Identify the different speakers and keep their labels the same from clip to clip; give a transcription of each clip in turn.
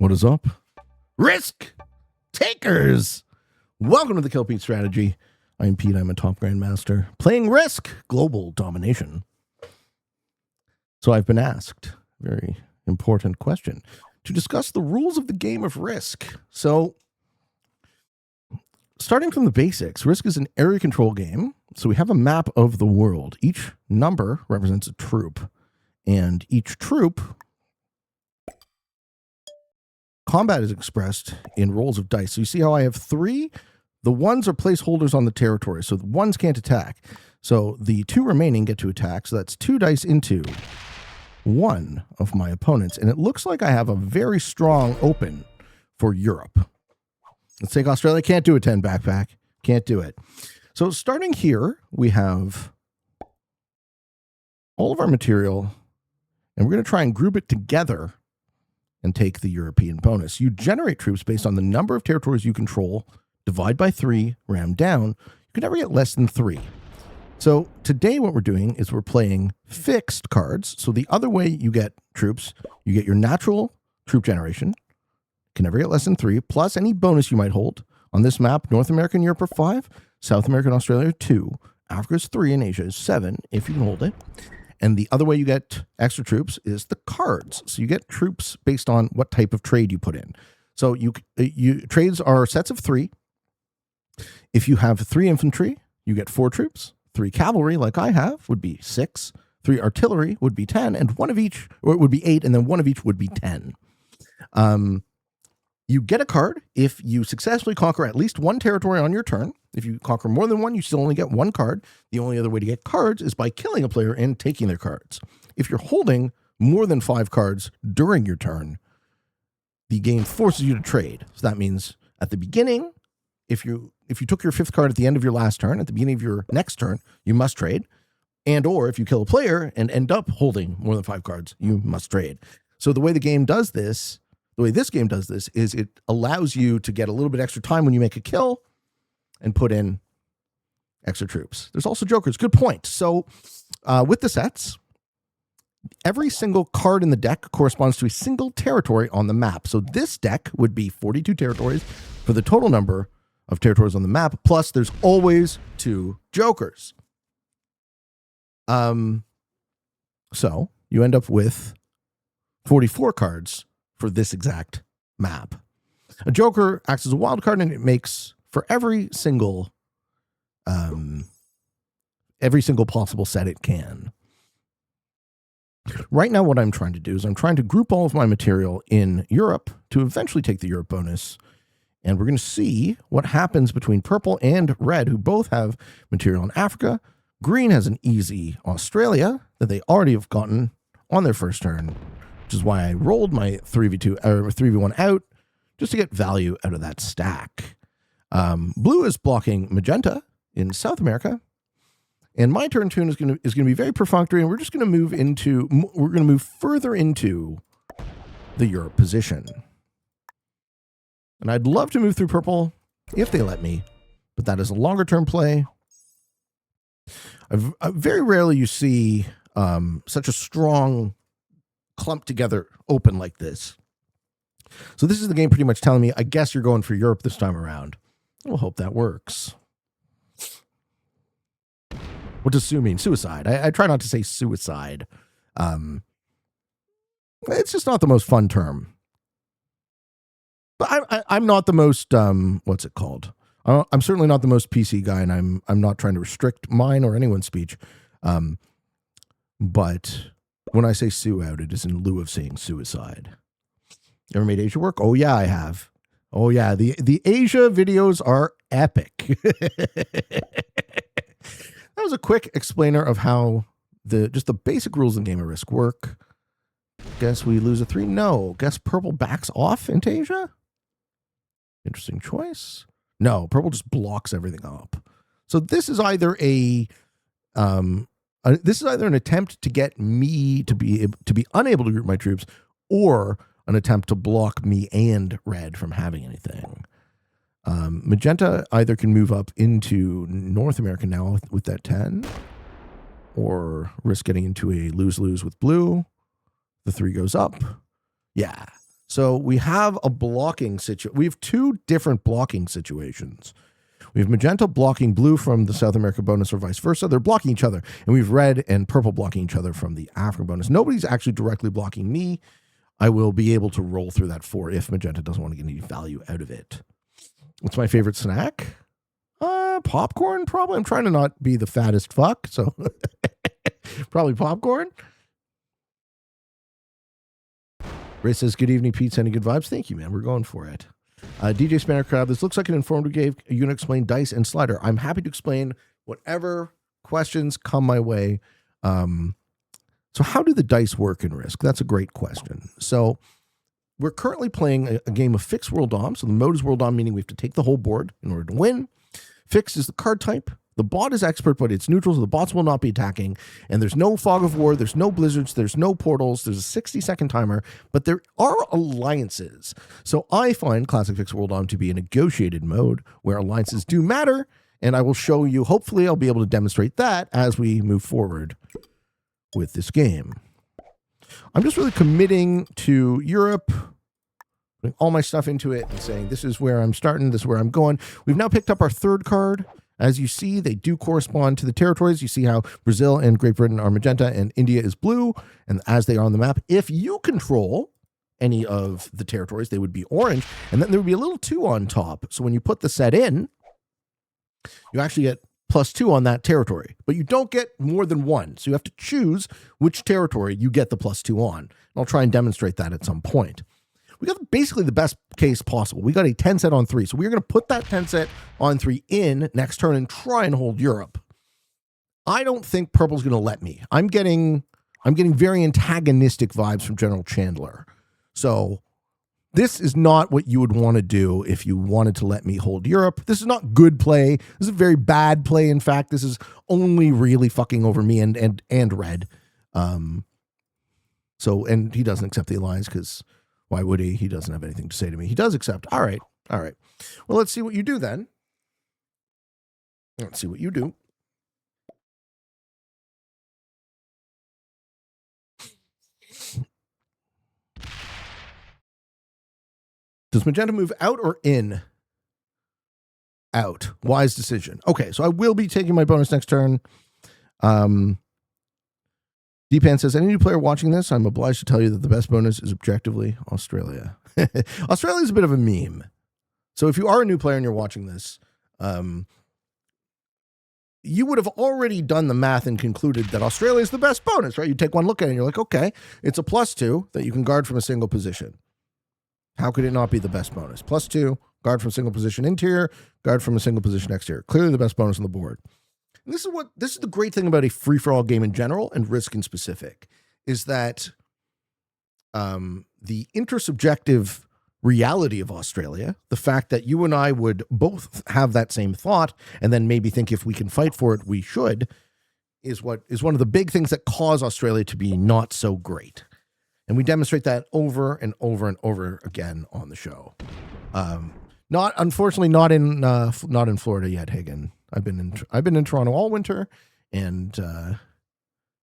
Speaker 1: What is up? Risk takers! Welcome to the Kill Pete Strategy. I'm Pete, I'm a top grandmaster, playing Risk Global Domination. So I've been asked, very important question, to discuss the rules of the game of Risk. So, starting from the basics, Risk is an area control game. So we have a map of the world. Each number represents a troop. And each troop, combat is expressed in rolls of dice. So you see how I have 3? The ones are placeholders on the territory. So the ones can't attack. So the 2 remaining get to attack. So that's 2 dice into one of my opponents. And it looks like I have a very strong open for Europe. Let's take Australia. Can't do a 10 backpack. Can't do it. So starting here, we have all of our material, and we're going to try and group it together and take the European bonus. You generate troops based on the number of territories you control, divide by 3, ram down. You can never get less than 3. So today what we're doing is we're playing fixed cards. So the other way you get troops, you get your natural troop generation, can never get less than 3, plus any bonus you might hold. On this map, North America and Europe are 5, South America and Australia are 2, Africa is 3, and Asia is 7, if you can hold it. And the other way you get extra troops is the cards. So you get troops based on what type of trade you put in. So trades are sets of 3. If you have 3 infantry, you get 4 troops. 3 cavalry, like I have, would be 6. 3 artillery would be 10, and one of each, or it would be 8, and then one of each would be 10. You get a card if you successfully conquer at least 1 territory on your turn. If you conquer more than 1, you still only get 1 card. The only other way to get cards is by killing a player and taking their cards. If you're holding more than 5 cards during your turn, the game forces you to trade. So that means at the beginning, if you took your 5th card at the end of your last turn, at the beginning of your next turn, you must trade. And or if you kill a player and end up holding more than 5 cards, you must trade. So the way this game does this is it allows you to get a little bit extra time when you make a kill and put in extra troops. There's also jokers. Good point. So with the sets, every single card in the deck corresponds to a single territory on the map. So this deck would be 42 territories for the total number of territories on the map. Plus there's always 2 jokers. So you end up with 44 cards for this exact map. A joker acts as a wild card, and it makes for every single possible set it can. Right now, what I'm trying to do is I'm trying to group all of my material in Europe to eventually take the Europe bonus. And we're going to see what happens between purple and red, who both have material in Africa. Green has an easy Australia that they already have gotten on their first turn, which is why I rolled my 3v2 or 3v1 out just to get value out of that stack. Blue is blocking magenta in South America, and my turn tune is going to be very perfunctory, and we're just going to move further into the Europe position. And I'd love to move through purple if they let me, but that is a longer term play. Very rarely you see such a strong clumped together open like this. So this is the game pretty much telling me, I guess you're going for Europe this time around. We'll hope that works. What does sue mean? Suicide. I try not to say suicide. It's just not the most fun term. But I'm not the most, what's it called? I'm certainly not the most PC guy, and I'm not trying to restrict mine or anyone's speech. But when I say sue out, it is in lieu of saying suicide. Ever made Asia work? Oh yeah, I have. Oh yeah, the Asia videos are epic. That was a quick explainer of how just the basic rules in Game of Risk work. Guess we lose a 3? No. Guess purple backs off into Asia? Interesting choice. No, purple just blocks everything up. So this is either an attempt to get me to be unable to group my troops, or an attempt to block me and red from having anything. Magenta either can move up into North America now with that 10, or risk getting into a lose-lose with blue. The 3 goes up. Yeah. So we have a blocking situation. We have two different blocking situations. We have magenta blocking blue from the South America bonus or vice versa. They're blocking each other. And we have red and purple blocking each other from the Africa bonus. Nobody's actually directly blocking me. I will be able to roll through that 4 if magenta doesn't want to get any value out of it. What's my favorite snack? Popcorn, probably. I'm trying to not be the fattest fuck, so probably popcorn. Ray says, good evening, Pete. Sending good vibes. Thank you, man. We're going for it. DJ Spanner Crowd, this looks like an informative game. You can explain dice and slider. I'm happy to explain whatever questions come my way. So how do the dice work in Risk? That's a great question. So we're currently playing a game of fixed world dom. So the mode is world dom, meaning we have to take the whole board in order to win. Fixed is the card type. The bot is expert, but it's neutral, so the bots will not be attacking. And there's no fog of war, there's no blizzards, there's no portals, there's a 60-second timer, but there are alliances. So I find Classic Fixed World Dom to be a negotiated mode where alliances do matter, and I will show you, hopefully I'll be able to demonstrate that as we move forward with this game. I'm just really committing to Europe, putting all my stuff into it and saying, this is where I'm starting, this is where I'm going. We've now picked up our third card. As you see, they do correspond to the territories. You see how Brazil and Great Britain are magenta and India is blue, and as they are on the map. If you control any of the territories, they would be orange, and then there would be a little 2 on top. So when you put the set in, you actually get +2 on that territory, but you don't get more than 1. So you have to choose which territory you get the +2 on. And I'll try and demonstrate that at some point. We got basically the best case possible. We got a 10 set on 3. So we're going to put that 10 set on 3 in next turn and try and hold Europe. I don't think purple's going to let me. I'm getting very antagonistic vibes from General Chandler. So this is not what you would want to do if you wanted to let me hold Europe. This is not good play. This is a very bad play. In fact, this is only really fucking over me and red. So, and he doesn't accept the alliance because why would he? He doesn't have anything to say to me. He does accept. All right. All right. Well, let's see what you do then. Let's see what you do. Does magenta move out or in? Out. Wise decision. Okay, so I will be taking my bonus next turn. Deepan says, any new player watching this, I'm obliged to tell you that the best bonus is objectively Australia. Australia is a bit of a meme. So if you are a new player and you're watching this, you would have already done the math and concluded that Australia is the best bonus, right? You take one look at it and you're like, okay, it's a +2 that you can guard from a single position. How could it not be the best bonus? +2, guard from a single position interior, guard from a single position exterior. Clearly the best bonus on the board. And this is the great thing about a free-for-all game in general and Risk in specific, is that the intersubjective reality of Australia, the fact that you and I would both have that same thought and then maybe think if we can fight for it, we should, is one of the big things that cause Australia to be not so great. And we demonstrate that over and over and over again on the show. Unfortunately, not in Florida yet, Hagen. I've been in Toronto all winter, and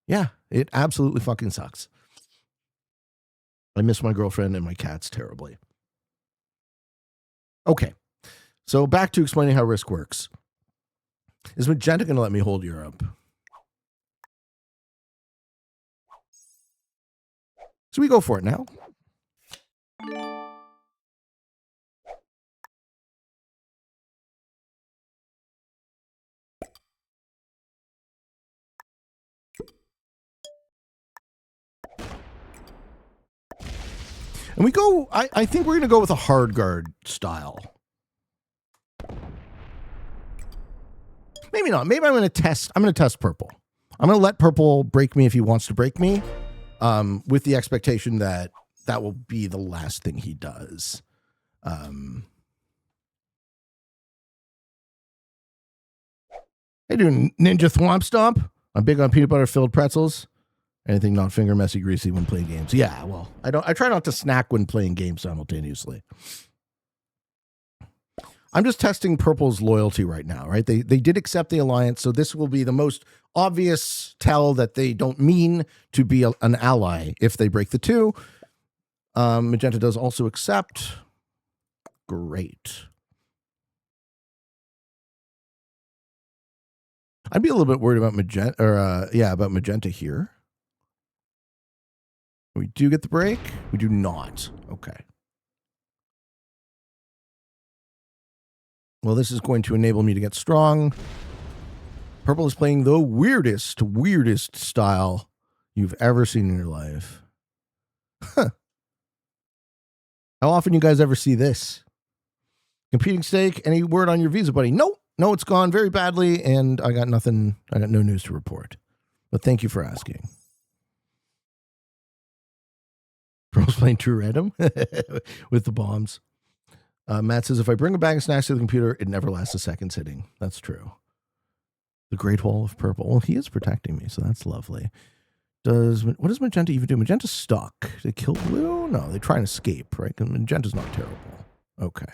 Speaker 1: yeah, it absolutely fucking sucks. I miss my girlfriend and my cats terribly. Okay, so back to explaining how Risk works. Is magenta going to let me hold Europe? So we go for it now. And we go, I think we're going to go with a hard guard style. Maybe not. Maybe I'm going to test purple. I'm going to let purple break me if he wants to break me, with the expectation that that will be the last thing he does. Hey, doing Ninja Thwomp Stomp? I'm big on peanut butter filled pretzels. Anything not finger messy greasy when playing games. Yeah, well, I try not to snack when playing games simultaneously. I'm just testing purple's loyalty right now, right? They did accept the alliance, so this will be the most obvious tell that they don't mean to be an ally if they break the 2. Magenta does also accept. Great. I'd be a little bit worried about magenta, about magenta here. We do get the break. We do not. Okay. Well, this is going to enable me to get strong. Purple is playing the weirdest style you've ever seen in your life. Huh. How often you guys ever see this? Competing stake, any word on your visa, buddy? Nope. No, it's gone very badly, and I got nothing. I got no news to report. But thank you for asking. Purple's playing True Random with the bombs. Matt says, if I bring a bag of snacks to the computer, it never lasts a second sitting. That's true. The Great Wall of Purple. Well, he is protecting me, so that's lovely. What does Magenta even do? Magenta's stuck. They kill Blue? No, they try and escape, right? Magenta's not terrible. Okay.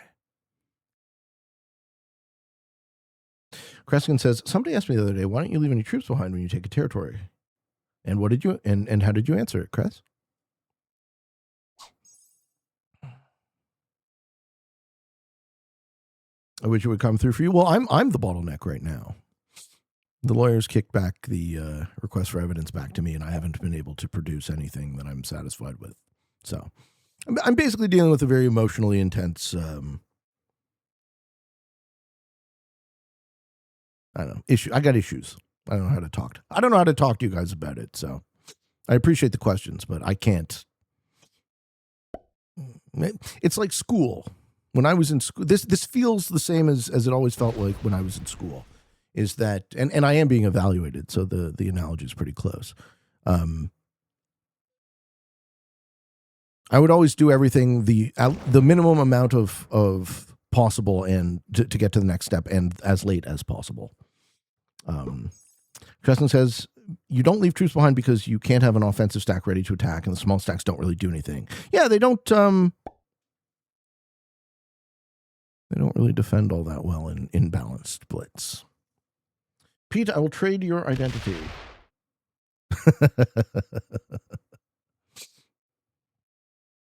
Speaker 1: Kreskin says, somebody asked me the other day, why don't you leave any troops behind when you take a territory? And what did you and how did you answer it, Kres? I wish it would come through for you. Well, I'm the bottleneck right now. The lawyers kicked back the request for evidence back to me, and I haven't been able to produce anything that I'm satisfied with. So I'm basically dealing with a very emotionally intense, I don't know, issue. I got issues. I don't know how to talk. I don't know how to talk to you guys about it. So I appreciate the questions, but I can't. It's like school. When I was in school, this feels the same as it always felt like when I was in school. Is that, and I am being evaluated, so the analogy is pretty close. I would always do everything the minimum amount of possible and to get to the next step and as late as possible. Tristan says, you don't leave troops behind because you can't have an offensive stack ready to attack, and the small stacks don't really do anything. Yeah, they don't really defend all that well in balanced blitz. Pete, I will trade your identity.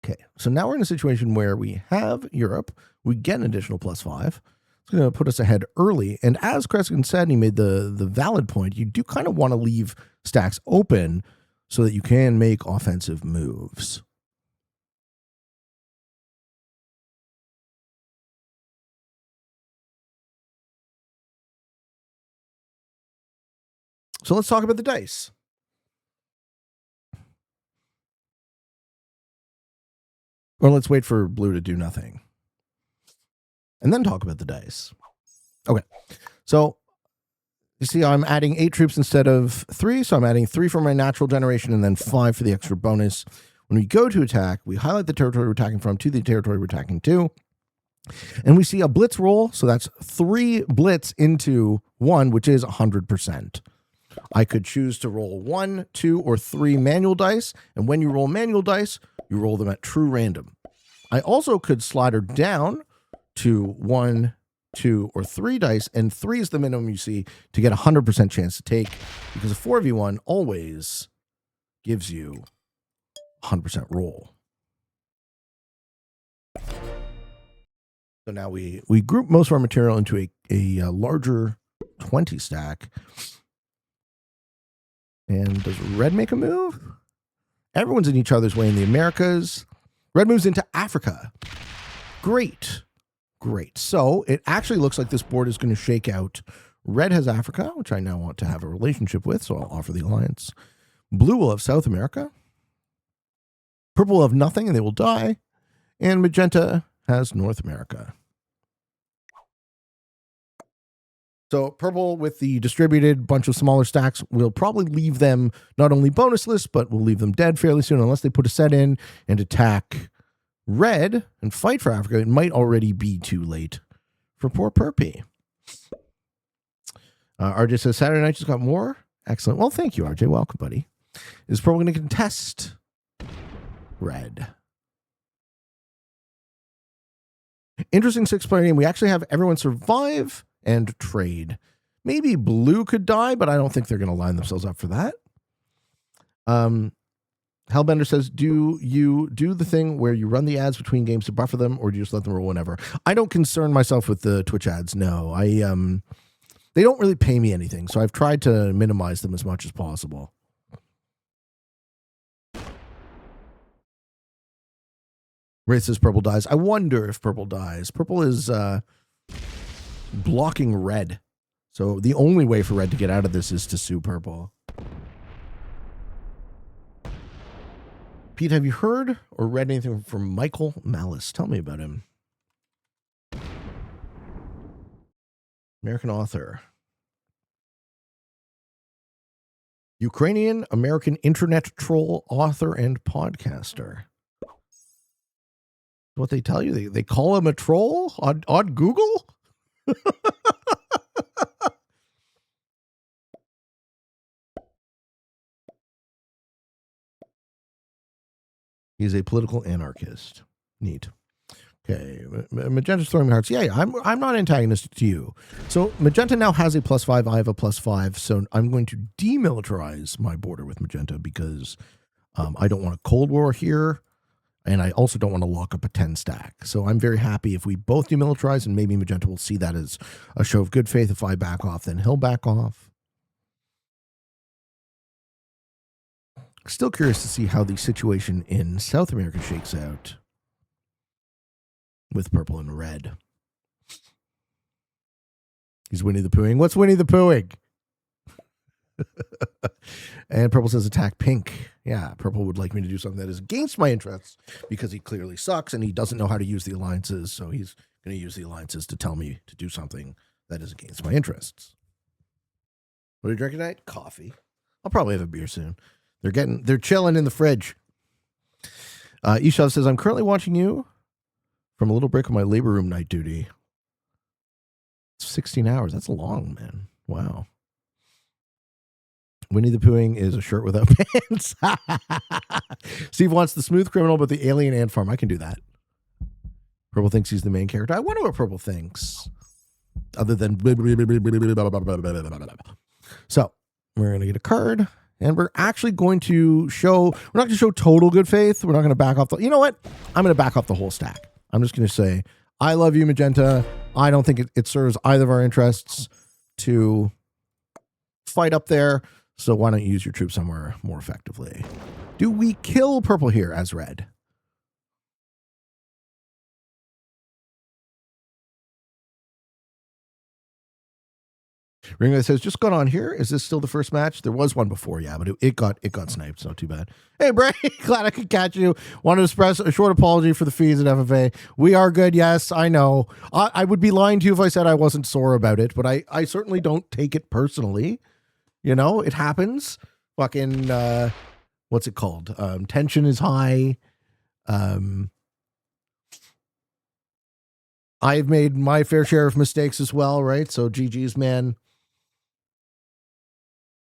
Speaker 1: Okay, so now we're in a situation where we have Europe. We get an additional +5. It's going to put us ahead early. And as Kreskin said, and he made the valid point, you do kind of want to leave stacks open so that you can make offensive moves. So let's talk about the dice. Or let's wait for blue to do nothing. And then talk about the dice. Okay. So you see I'm adding 8 troops instead of 3. So I'm adding 3 for my natural generation and then 5 for the extra bonus. When we go to attack, we highlight the territory we're attacking from to the territory we're attacking to. And we see a blitz roll. So that's 3 blitz into 1, which is 100%. I could choose to roll 1, 2, or 3 manual dice. And when you roll manual dice, you roll them at true random. I also could slide her down to 1, 2, or 3 dice, and 3 is the minimum you see to get a 100% chance to take, because a 4v1 always gives you 100% roll. So now we group most of our material into a larger 20 stack. And does red make a move? Everyone's in each other's way in the Americas. Red moves into Africa. Great. So it actually looks like this board is going to shake out. Red has Africa, which I now want to have a relationship with, so I'll offer the alliance. Blue will have South America. Purple will have nothing, and they will die. And magenta has North America. So purple with the distributed bunch of smaller stacks, we'll probably leave them not only bonusless, but we'll leave them dead fairly soon unless they put a set in and attack red and fight for Africa. It might already be too late for poor Purpy. RJ says, Saturday night just got more. Excellent. Well, thank you, RJ. Welcome, buddy. Is purple going to contest red? Interesting 6-player game. We actually have everyone survive and trade. Maybe blue could die, but I don't think they're going to line themselves up for that. Hellbender says, do you do the thing where you run the ads between games to buffer them, or do you just let them roll whenever? I don't concern myself with the Twitch ads. No, they don't really pay me anything, so I've tried to minimize them as much as possible. Ray says purple dies. I wonder if purple dies. Purple is blocking red, so the only way for red to get out of this is to sue purple. Pete, have you heard or read anything from Michael Malice? Tell me about him. American author. Ukrainian American internet troll, author, and podcaster. What they tell you? They call him a troll on Google? He's a political anarchist. Neat. Okay, Magenta's throwing me hearts. Yeah, I'm not antagonistic to you. So Magenta now has a +5. I have a +5. So I'm going to demilitarize my border with Magenta because I don't want a Cold War here, and I also don't want to lock up a 10 stack. So I'm very happy if we both demilitarize, and maybe Magenta will see that as a show of good faith. If I back off, then he'll back off. Still curious to see how the situation in South America shakes out with purple and red. He's Winnie the Poohing. What's Winnie the Poohing? And purple says attack pink. Yeah, purple would like me to do something that is against my interests because he clearly sucks and he doesn't know how to use the alliances. So he's going to use the alliances to tell me to do something that is against my interests. What are you drinking tonight? Coffee. I'll probably have a beer soon. They're chilling in the fridge. Ishav says, I'm currently watching you from a little break of my labor room night duty. It's 16 hours. That's long, man. Wow. Winnie the Poohing is a shirt without pants. Steve wants the smooth criminal, but the alien ant farm. I can do that. Purple thinks he's the main character. I wonder what Purple thinks. Other than... So, we're going to get a card. And we're actually going to show... We're not going to show total good faith. We're not going to back off the... You know what? I'm going to back off the whole stack. I'm just going to say, I love you, Magenta. I don't think it serves either of our interests to fight up there. So why don't you use your troops somewhere more effectively? Do we kill purple here as red? Ringo says, just got on here. Is this still the first match? There was one before, yeah, but it got sniped, so too bad. Hey, Bray, glad I could catch you. Wanted to express a short apology for the fees at FFA. We are good, yes, I know. I would be lying to you if I said I wasn't sore about it, but I certainly don't take it personally. You know, it happens. Fucking, what's it called? Tension is high. I've made my fair share of mistakes as well, right? So GG's, man.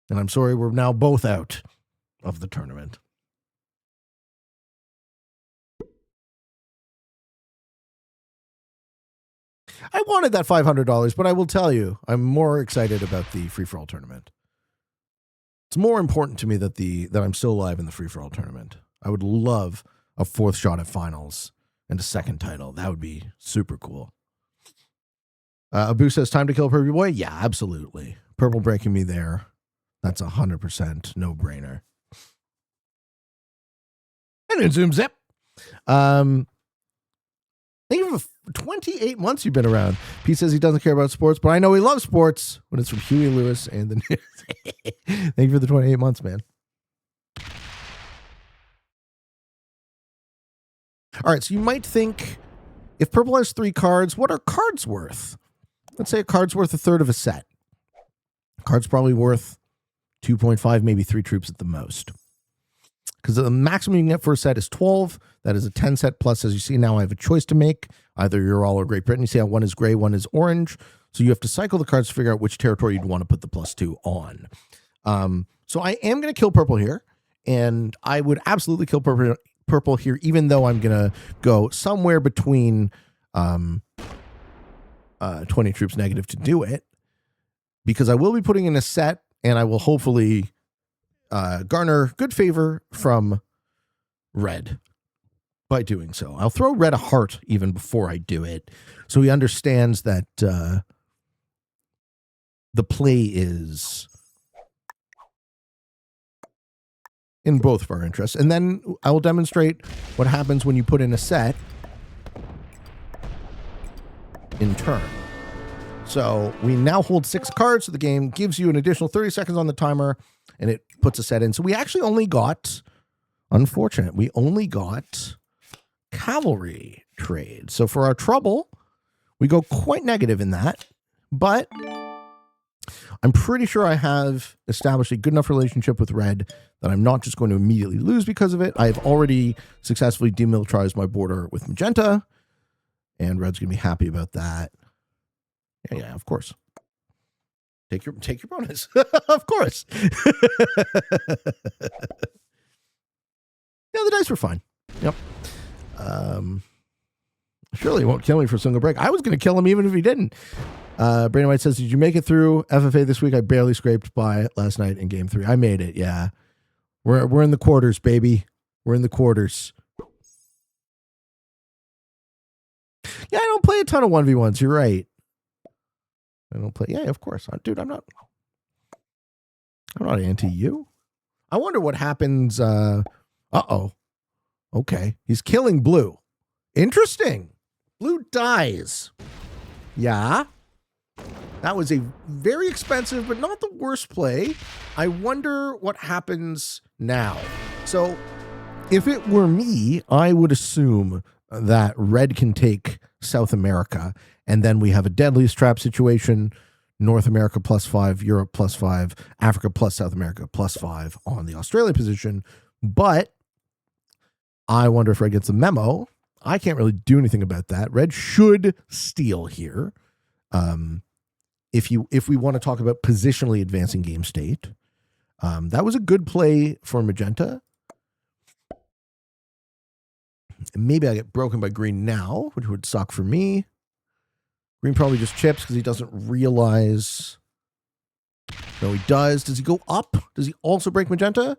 Speaker 1: And I'm sorry we're now both out of the tournament. I wanted that $500, but I will tell you, I'm more excited about the free-for-all tournament. It's more important to me that I'm still alive in the free-for-all tournament. I would love a fourth shot at finals and a second title. That would be super cool. Abu says, time to kill Purple Boy? Yeah, absolutely. Purple breaking me there. That's 100% no-brainer. And then zoom zip. Thank you for 28 months you've been around. Pete says he doesn't care about sports, but I know he loves sports when it's from Huey Lewis and the news. Thank you for the 28 months, man. All right, so you might think, if purple has 3 cards, what are cards worth? Let's say a card's worth a third of a set. Card's probably worth 2.5, maybe 3 troops at the most. Because the maximum you can get for a set is 12. That is a 10 set plus. As you see now, I have a choice to make. Either you're all or Great Britain. You see how one is gray, one is orange. So you have to cycle the cards to figure out which territory you'd want to put the +2 on. So I am going to kill purple here. And I would absolutely kill purple here, even though I'm going to go somewhere between 20 troops negative to do it. Because I will be putting in a set, and I will hopefully garner good favor from red by doing so. I'll throw red a heart even before I do it, so he understands that the play is in both of our interests. And then I will demonstrate what happens when you put in a set in turn. So we now hold 6 cards, so the game gives you an additional 30 seconds on the timer, and it puts a set in. So we actually only got, unfortunate, we only got cavalry trade. So for our trouble, we go quite negative in that, but I'm pretty sure I have established a good enough relationship with red that I'm not just going to immediately lose because of it. I've already successfully demilitarized my border with magenta, and red's going to be happy about that. Yeah, of course. Take your bonus. Of course. Yeah, the dice were fine. Yep. Surely he won't kill me for a single break. I was going to kill him even if he didn't. Brandon White says, did you make it through FFA this week? I barely scraped by last night in game 3. I made it, yeah. We're in the quarters, baby. We're in the quarters. Yeah, I don't play a ton of 1v1s. You're right. I don't play. Yeah, of course. Dude, I'm not anti you. I wonder what happens. Uh-oh. Okay. He's killing blue. Interesting. Blue dies. Yeah. That was a very expensive, but not the worst play. I wonder what happens now. So if it were me, I would assume that red can take South America, and then we have a deadliest trap situation, North America +5, Europe +5, Africa plus South America +5 on the Australia position. But I wonder if red gets a memo. I can't really do anything about that. Red should steal here. If we want to talk about positionally advancing game state, that was a good play for magenta. Maybe I get broken by green now, which would suck for me. Green probably just chips because he doesn't realize. No, he does. Does he go up? Does he also break magenta?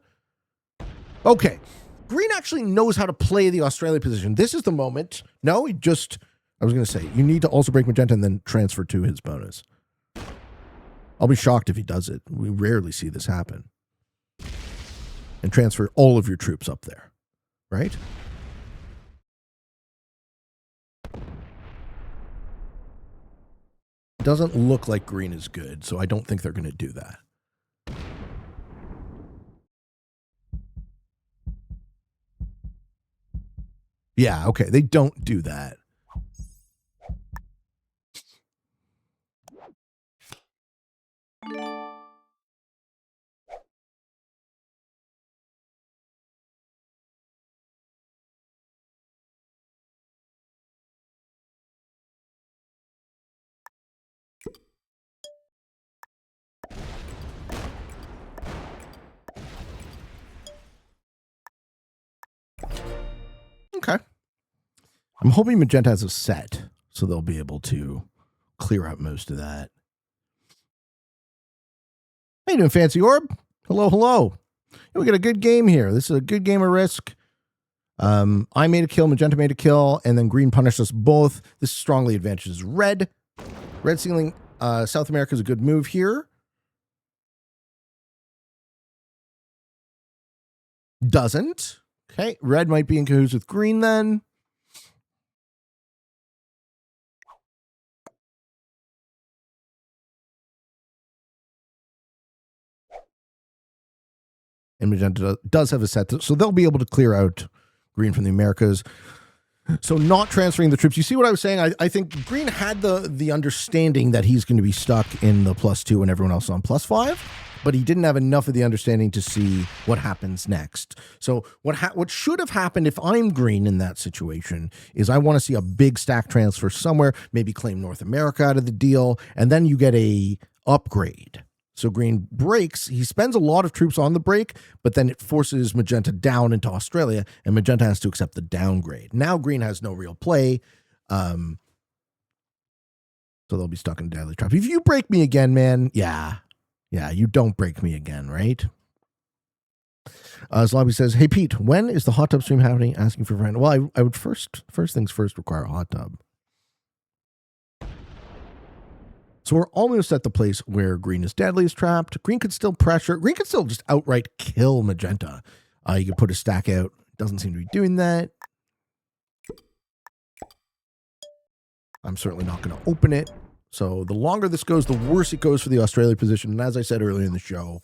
Speaker 1: Okay. Green actually knows how to play the Australia position. This is the moment. No, I was going to say, you need to also break magenta and then transfer to his bonus. I'll be shocked if he does it. We rarely see this happen. And transfer all of your troops up there, right? It doesn't look like green is good, so I don't think they're going to do that. Yeah, okay, they don't do that. Okay. I'm hoping magenta has a set, so they'll be able to clear out most of that. How you doing, Fancy Orb? Hello, hello. We got a good game here. This is a good game of Risk. I made a kill, magenta made a kill, and then green punished us both. This strongly advantages red. Red sealing South America is a good move here. Doesn't. Okay, red might be in cahoots with green then. And magenta does have a set, so they'll be able to clear out green from the Americas. So not transferring the troops. You see what I was saying? I think green had the understanding that he's going to be stuck in the +2 and everyone else is on +5, but he didn't have enough of the understanding to see what happens next. So what should have happened if I'm green in that situation is I want to see a big stack transfer somewhere, maybe claim North America out of the deal, and then you get a upgrade. So green breaks. He spends a lot of troops on the break, but then it forces magenta down into Australia, and magenta has to accept the downgrade. Now green has no real play, so they'll be stuck in deadly trap. If you break me again, man, yeah, you don't break me again, right? Zlobby says, "Hey Pete, when is the hot tub stream happening?" Asking for a friend. Well, I would first things first require a hot tub. So we're almost at the place where green is deadliest trapped. Green could still pressure. Green could still just outright kill magenta. You could put a stack out. Doesn't seem to be doing that. I'm certainly not going to open it. So the longer this goes, the worse it goes for the Australia position. And as I said earlier in the show,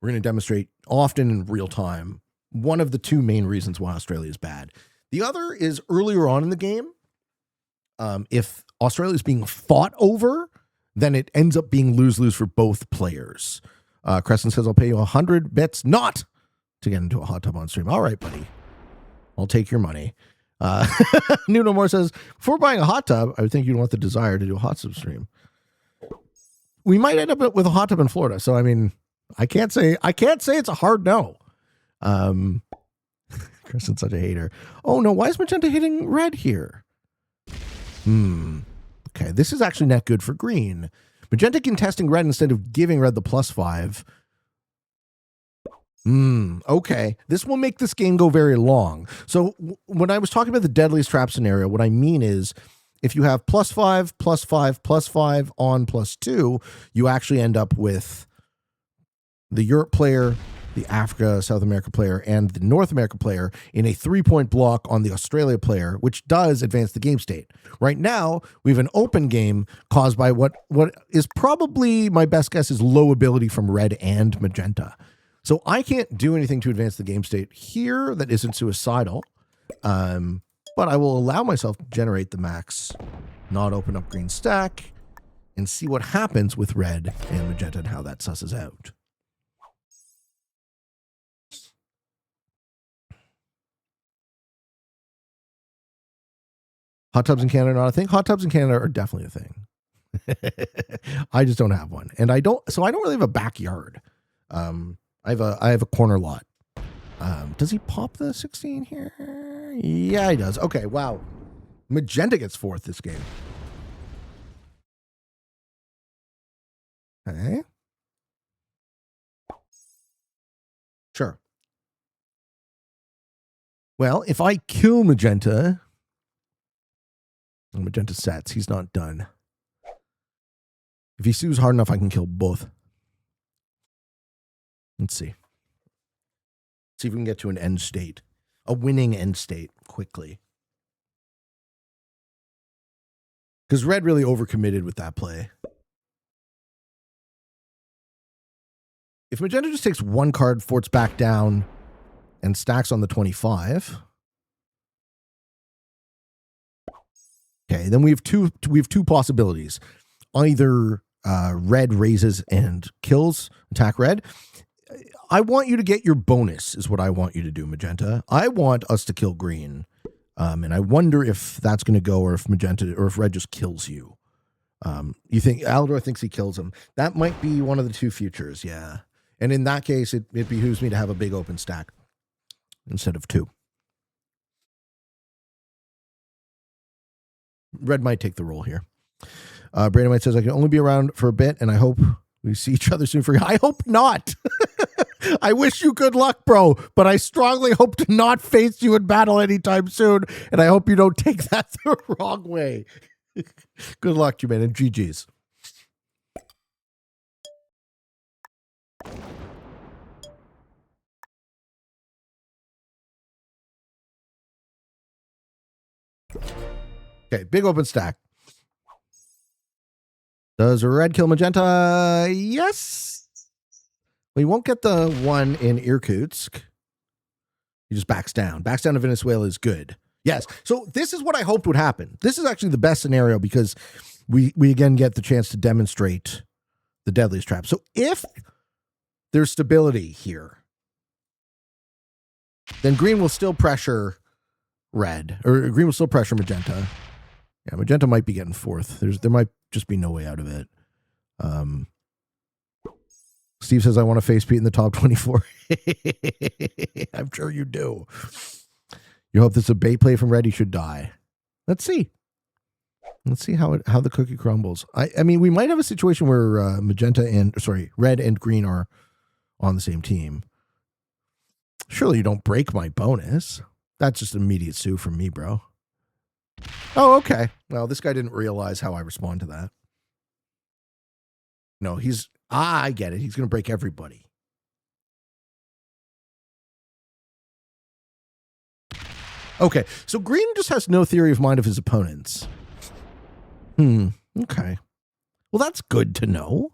Speaker 1: we're going to demonstrate often in real time one of the two main reasons why Australia is bad. The other is earlier on in the game. If Australia is being fought over, then it ends up being lose-lose for both players. Crescent says, "I'll pay you 100 bits not to get into a hot tub on stream." All right, buddy. I'll take your money. Nuno Moore says, "Before buying a hot tub, I would think you'd want the desire to do a hot tub stream." We might end up with a hot tub in Florida. So, I mean, I can't say it's a hard no. Crescent's such a hater. Oh, no. Why is magenta hitting red here? Okay, this is actually not good for green. Magenta contesting red instead of giving red the +5. Okay. This will make this game go very long. So when I was talking about the deadliest trap scenario, what I mean is if you have +5, +5, +5 on +2, you actually end up with the Europe player, the Africa, South America player, and the North America player in a 3-point block on the Australia player, which does advance the game state. Right now, we have an open game caused by what is probably, my best guess, is low ability from red and magenta. So I can't do anything to advance the game state here that isn't suicidal, but I will allow myself to generate the max, not open up green stack, and see what happens with red and magenta and how that susses out. Hot tubs in Canada are not a thing. Hot tubs in Canada are definitely a thing. I just don't have one, and I don't really have a backyard. I have a corner lot. Does he pop the 16 here? Yeah, he does. Okay, wow. Magenta gets fourth this game. Okay. Sure. Well, if I kill magenta, magenta sets, he's not done. If he sues hard enough, I can kill both. Let's see. See if we can get to an end state. A winning end state quickly. Because red really overcommitted with that play. If magenta just takes one card, forts back down, and stacks on the 25. Okay, then we have two possibilities. Either red raises and kills, attack red. I want you to get your bonus, is what I want you to do, magenta. I want us to kill green. And I wonder if that's going to go, or if magenta, or if red just kills you. You think Aldor thinks he kills him. That might be one of the two futures, yeah. And in that case, it behooves me to have a big open stack instead of two. Red might take the role here. Brandon White says, "I can only be around for a bit, and I hope we see each other soon." I hope not. I wish you good luck, bro, but I strongly hope to not face you in battle anytime soon, and I hope you don't take that the wrong way. Good luck, you man, and GG's. Okay, big open stack. Does red kill magenta? Yes. We won't get the one in Irkutsk. He just backs down. Backs down to Venezuela is good. Yes. So this is what I hoped would happen. This is actually the best scenario because we again get the chance to demonstrate the deadliest trap. So if there's stability here, then green will still pressure red, or green will still pressure magenta. Yeah, magenta might be getting fourth. There might just be no way out of it. Steve says, "I want to face Pete in the top 24. I'm sure you do. You hope this is a bait play from red. He should die. Let's see. Let's see how the cookie crumbles. I mean, we might have a situation where red and green are on the same team. Surely you don't break my bonus. That's just immediate sue from me, bro. Oh, okay. Well, this guy didn't realize how I respond to that. No, I get it. He's going to break everybody. Okay, so green just has no theory of mind of his opponents. Okay. Well, that's good to know.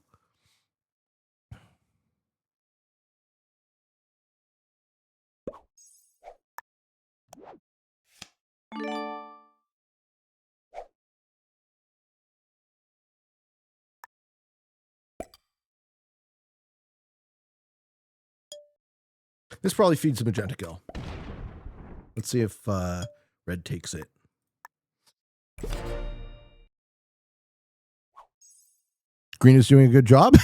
Speaker 1: This probably feeds the magenta kill. Let's see if red takes it. Green is doing a good job.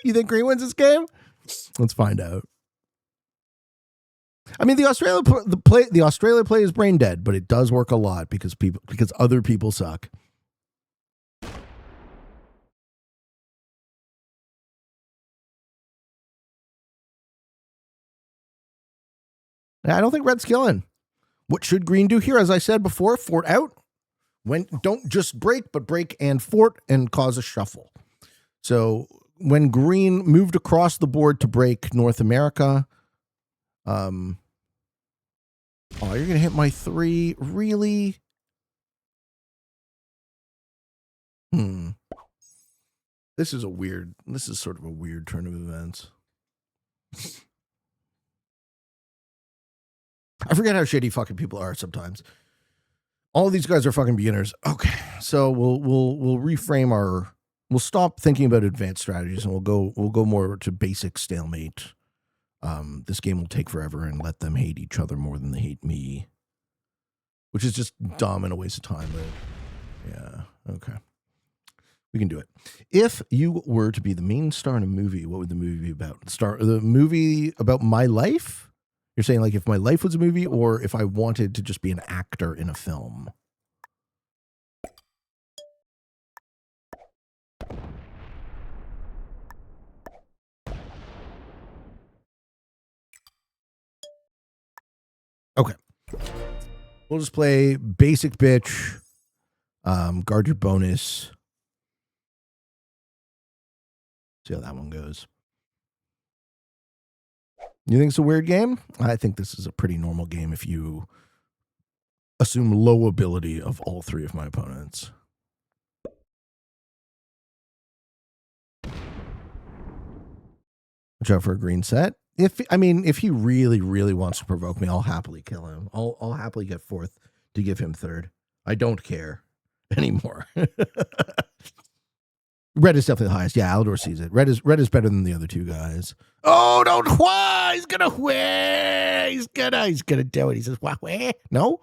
Speaker 1: You think green wins this game? Let's find out. I mean, the Australia play is brain dead, but it does work a lot because other people suck. I don't think red's killing. What should green do here? As I said before, fort out. Don't just break, but break and fort and cause a shuffle. So when green moved across the board to break North America, oh, you're gonna hit my 3, really? This is sort of a weird turn of events. I forget how shitty fucking people are sometimes. All of these guys are fucking beginners. Okay, so we'll reframe we'll stop thinking about advanced strategies and we'll go more to basic stalemate. This game will take forever and let them hate each other more than they hate me, which is just dumb and a waste of time. But yeah, okay, we can do it. If you were to be the main star in a movie, what would the movie be about? The movie about my life? You're saying like if my life was a movie or if I wanted to just be an actor in a film? Okay. We'll just play basic bitch. Guard your bonus. See how that one goes. You think it's a weird game? I think this is a pretty normal game if you assume low ability of all 3 of my opponents. Watch out for a green set. If he really, really wants to provoke me, I'll happily kill him. I'll happily get 4th to give him 3rd. I don't care anymore. Red is definitely the highest. Yeah, Aldor sees it. Red is better than the other 2 guys. Oh, don't why? He's gonna where? He's gonna do it. He says, where? No?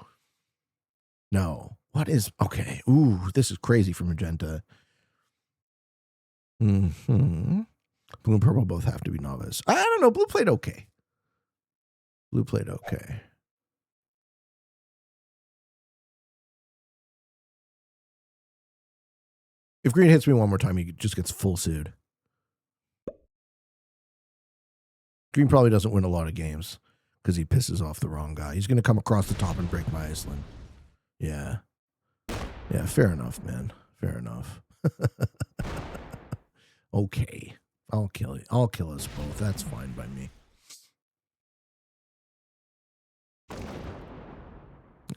Speaker 1: No. What is okay? Ooh, this is crazy for magenta. Blue and purple both have to be novice. I don't know. Blue played okay. If green hits me one more time, he just gets full sued. Green probably doesn't win a lot of games because he pisses off the wrong guy. He's going to come across the top and break my Iceland. Yeah. Yeah, fair enough, man. Fair enough. Okay. I'll kill you. I'll kill us both. That's fine by me.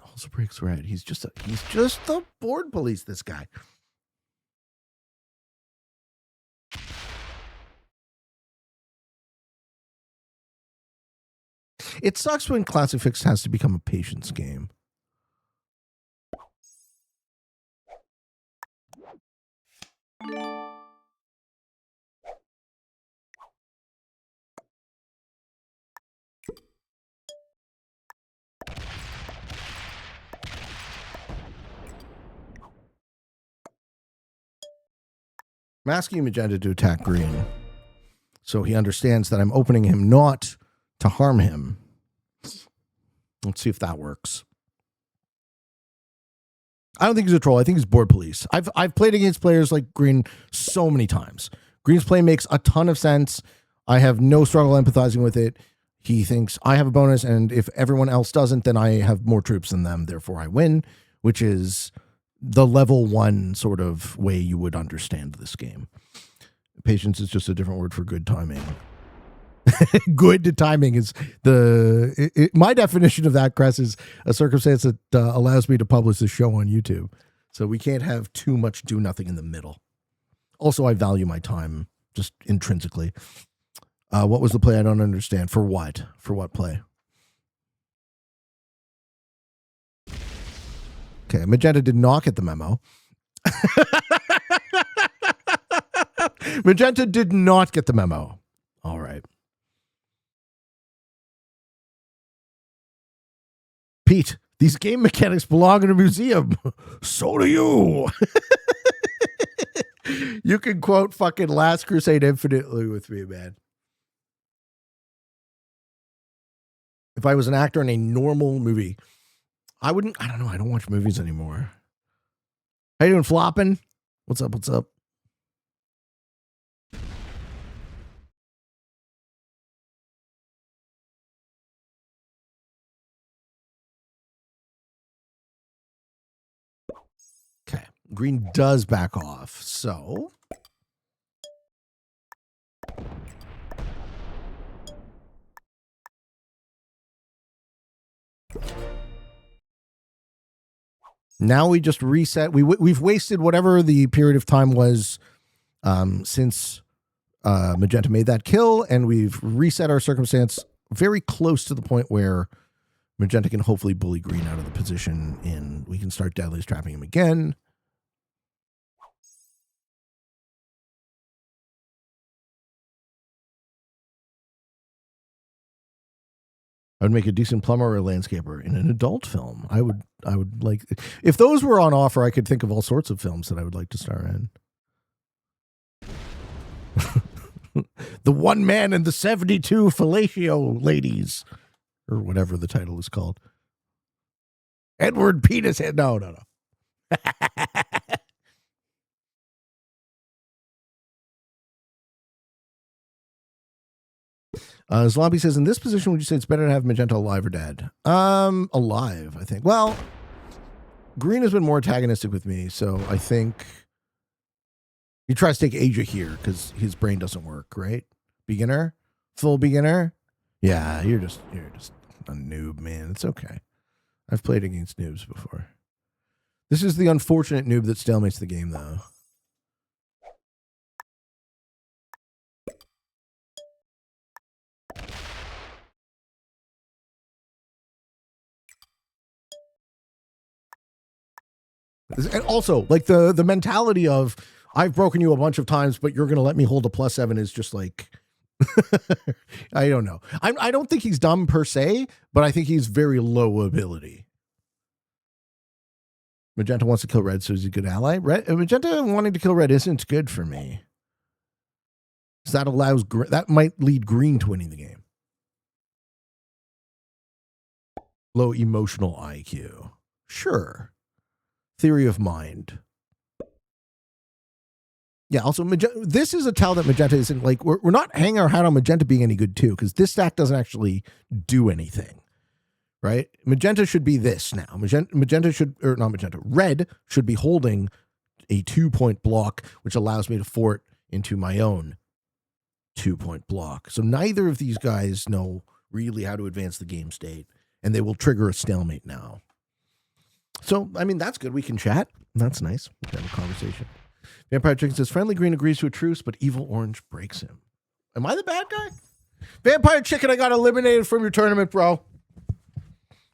Speaker 1: Also breaks red. He's just the board police, this guy. It sucks when Classic Fix has to become a patience game. I'm asking magenta to attack green, so he understands that I'm opening him not to harm him. Let's see if that works. I don't think he's a troll. I think he's board police. I've played against players like green so many times. Green's play makes a ton of sense. I have no struggle empathizing with it. He thinks I have a bonus, and if everyone else doesn't, then I have more troops than them, therefore I win, which is the level 1 sort of way you would understand this game. Patience is just a different word for good timing. Good timing is my definition of that, Cress, is a circumstance that allows me to publish this show on YouTube. So we can't have too much do nothing in the middle. Also, I value my time just intrinsically. What was the play? I don't understand. For what? For what play? Okay, Magenta did not get the memo. Magenta did not get the memo. All right. Pete, these game mechanics belong in a museum. So do you. You can quote fucking Last Crusade infinitely with me, man. If I was an actor in a normal movie, I don't know. I don't watch movies anymore. How you doing, flopping? What's up? What's up? Okay. Green does back off. So now we just reset. We've wasted whatever the period of time was since Magenta made that kill, and we've reset our circumstance very close to the point where Magenta can hopefully bully Green out of the position, and we can start deadly trapping him again. I would make a decent plumber or a landscaper in an adult film. I would like, if those were on offer, I could think of all sorts of films that I would like to star in. The One Man and the 72 Fellatio Ladies, or whatever the title is called. Edward Penis Head. No. Zlompy says, in this position, would you say it's better to have Magenta alive or dead? Alive, I think. Well, Green has been more antagonistic with me, so I think he tries to take Asia here because his brain doesn't work, right? Beginner? Full beginner? Yeah, you're just a noob, man. It's okay. I've played against noobs before. This is the unfortunate noob that stalemates the game, though. And also, like the mentality of I've broken you a bunch of times, but you're going to let me hold a +7 is just like, I don't know. I don't think he's dumb per se, but I think he's very low ability. Magenta wants to kill Red, so he's a good ally. Magenta wanting to kill Red isn't good for me. So that might lead Green to winning the game. Low emotional IQ. Sure. Theory of mind. Yeah, also, this is a tell that Magenta isn't like, we're not hanging our hat on Magenta being any good too, because this stack doesn't actually do anything, right? Magenta should be this now. Magenta should, or not Magenta, Red should be holding a 2-point block, which allows me to fort into my own 2-point block. So neither of these guys know really how to advance the game state, and they will trigger a stalemate now. So, I mean, that's good. We can chat. That's nice. We can have a conversation. Vampire Chicken says, friendly green agrees to a truce, but evil orange breaks him. Am I the bad guy? Vampire Chicken, I got eliminated from your tournament, bro.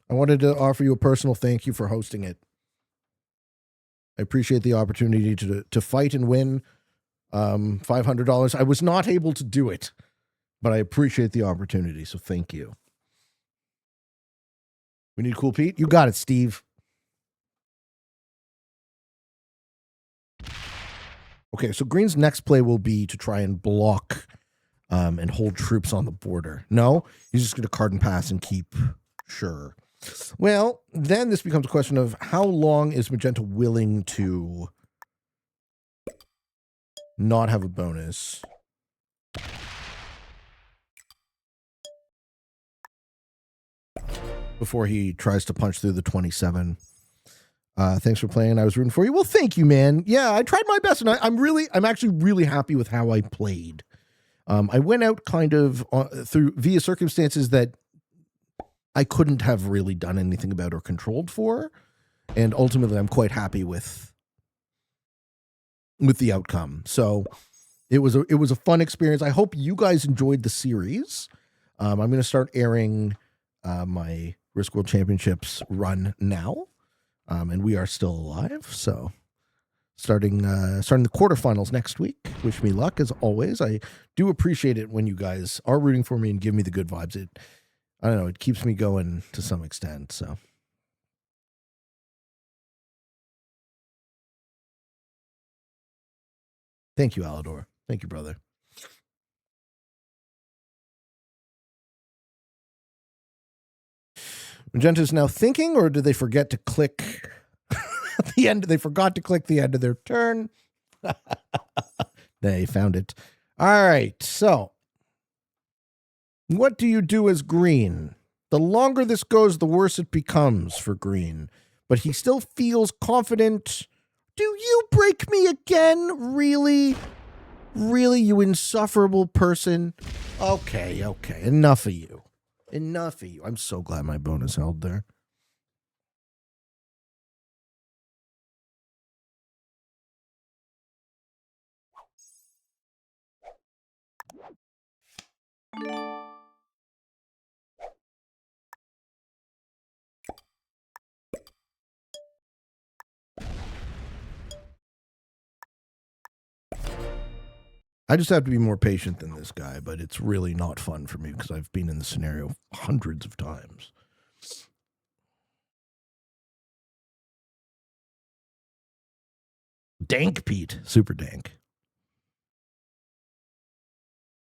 Speaker 1: I wanted to offer you a personal thank you for hosting it. I appreciate the opportunity to fight and win $500. I was not able to do it, but I appreciate the opportunity, so thank you. We need Cool Pete? You got it, Steve. Okay, so Green's next play will be to try and block and hold troops on the border. No, he's just going to card and pass and keep. Sure. Well, then this becomes a question of how long is Magenta willing to not have a bonus? before he tries to punch through the 27. Thanks for playing. I was rooting for you. Well, thank you, man. Yeah, I tried my best, and I'm actually really happy with how I played. I went out kind of through via circumstances that I couldn't have really done anything about or controlled for, and ultimately, I'm quite happy with the outcome. So it was a fun experience. I hope you guys enjoyed the series. I'm going to start airing my Risk World Championships run now. And we are still alive, so starting the quarterfinals next week. Wish me luck as always. I do appreciate it when you guys are rooting for me and give me the good vibes. I don't know, it keeps me going to some extent. So thank you, Alador. Thank you, brother. Magenta's now thinking, or did they forget to click the end? They forgot to click the end of their turn. They found it. All right. So, what do you do as green? The longer this goes, the worse it becomes for green. But he still feels confident. Do you break me again? Really? Really, you insufferable person? Okay. Enough of you. I'm so glad my bonus held there. I just have to be more patient than this guy, but it's really not fun for me because I've been in the scenario hundreds of times. Dank Pete. Super dank.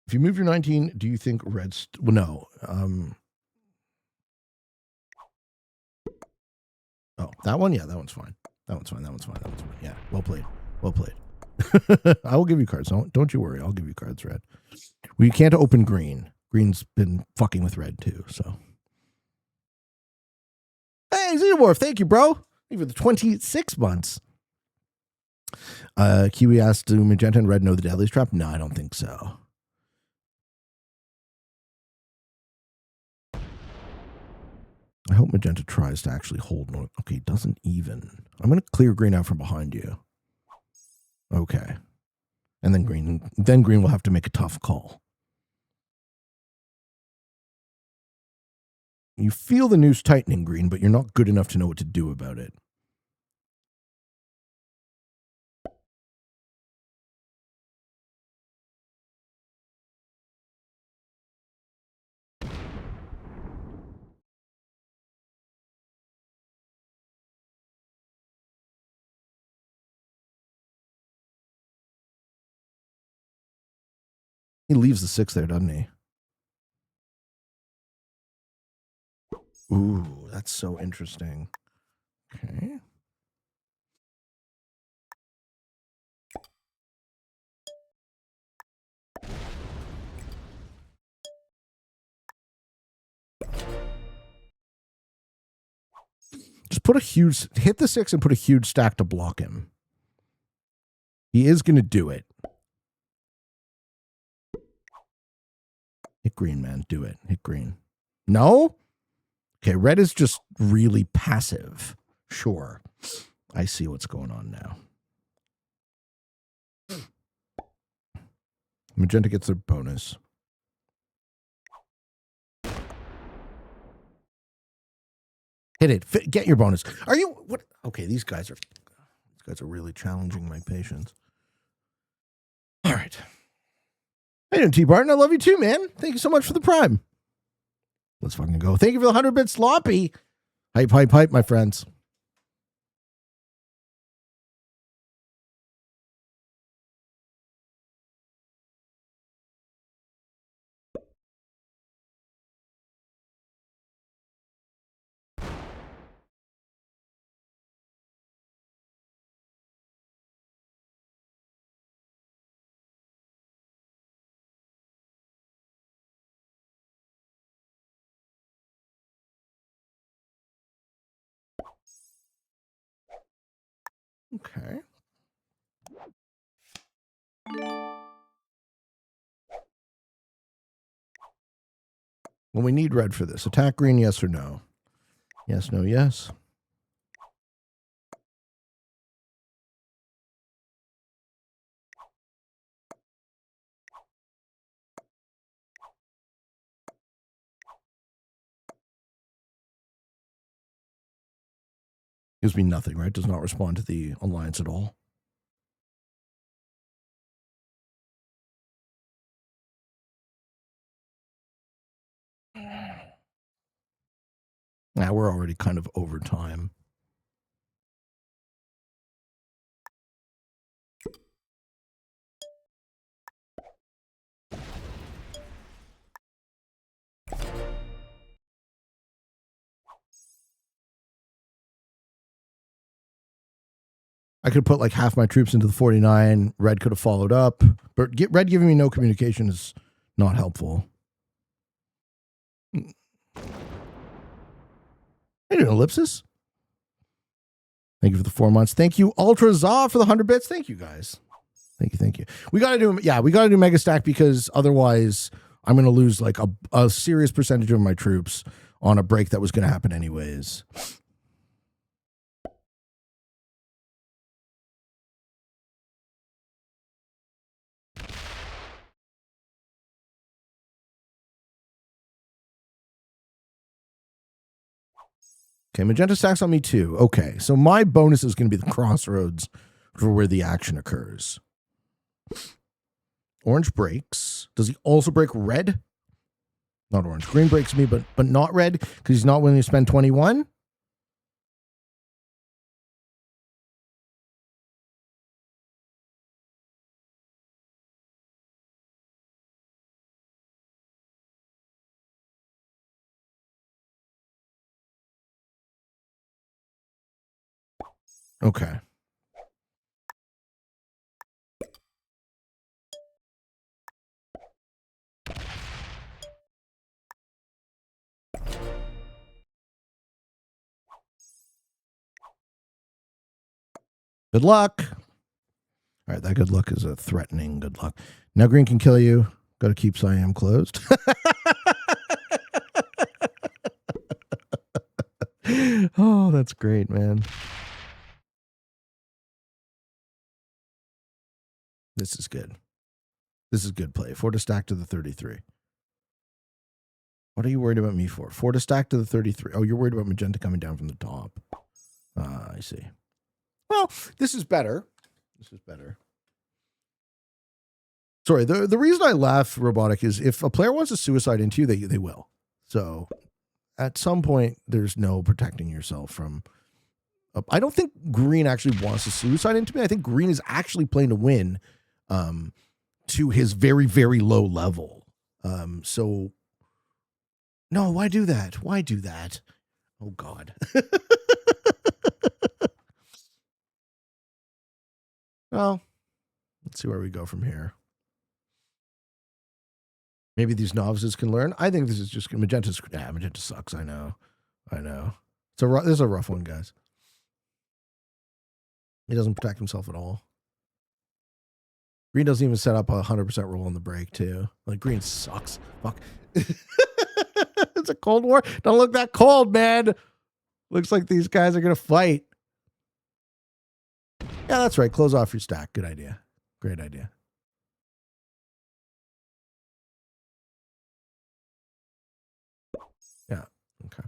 Speaker 1: If you move your 19, do you think red's... Well, no. Oh, that one? Yeah, that one's fine. That one's fine. Yeah, well played. I will give you cards. Don't you worry. I'll give you cards, red. We can't open green. Green's been fucking with red, too, so... Hey, Xenomorph, thank you, bro. Thank you for the 26 months. Kiwi asked, do Magenta and Red know the Deadliest Trap? No, I don't think so. I hope Magenta tries to actually hold North. Okay, doesn't even. I'm going to clear green out from behind you. Okay. And then green will have to make a tough call. You feel the noose tightening, green, but you're not good enough to know what to do about it. He leaves the 6 there, doesn't he? Ooh, that's so interesting. Okay. Just hit the 6 and put a huge stack to block him. He is going to do it. Hit green, man. Do it. Hit green. No? Okay, red is just really passive. Sure. I see what's going on now. Magenta gets their bonus. Hit it. Get your bonus. Are you what? Okay, these guys are really challenging my patience. All right. Hey, T. Barton, I love you too, man. Thank you so much for the prime. Let's fucking go. Thank you for the 100-bit sloppy. Hype, my friends. Okay. Well, we need red for this. Attack green, yes or no? Yes, no, yes. Gives me nothing, right? Does not respond to the alliance at all. Now we're already kind of over time. I could put like half my troops into the 49. Red could have followed up. But red giving me no communication is not helpful. Hey, Ellipsis. Thank you for the 4 months. Thank you, Ultra Zaw, for the 100 bits. Thank you, guys. Thank you. We got to do Mega Stack because otherwise I'm going to lose like a serious percentage of my troops on a break that was going to happen anyways. Okay, magenta stacks on me too. Okay, so my bonus is going to be the crossroads for where the action occurs. Orange breaks. Does he also break red? Not orange. Green breaks me, but not red because he's not willing to spend 21. Okay. Good luck. All right, that good luck is a threatening good luck. Now green can kill you. Got to keep Siam closed. Oh, that's great, man. This is good. This is good play. 4 to stack to the 33. What are you worried about me for? 4 to stack to the 33. Oh, you're worried about magenta coming down from the top. I see. Well, this is better. Sorry, the reason I laugh, Robotic, is if a player wants to suicide into you, they will. So at some point, there's no protecting yourself from... I don't think green actually wants to suicide into me. I think green is actually playing to win to his very, very low level. So, no, why do that? Why do that? Oh, God. Well, let's see where we go from here. Maybe these novices can learn. I think this is just magenta sucks. I know. This is a rough one, guys. He doesn't protect himself at all. Green doesn't even set up a 100% roll on the break, too. Like, green sucks. Fuck. It's a Cold War. Don't look that cold, man. Looks like these guys are going to fight. Yeah, that's right. Close off your stack. Good idea. Great idea. Yeah. Okay.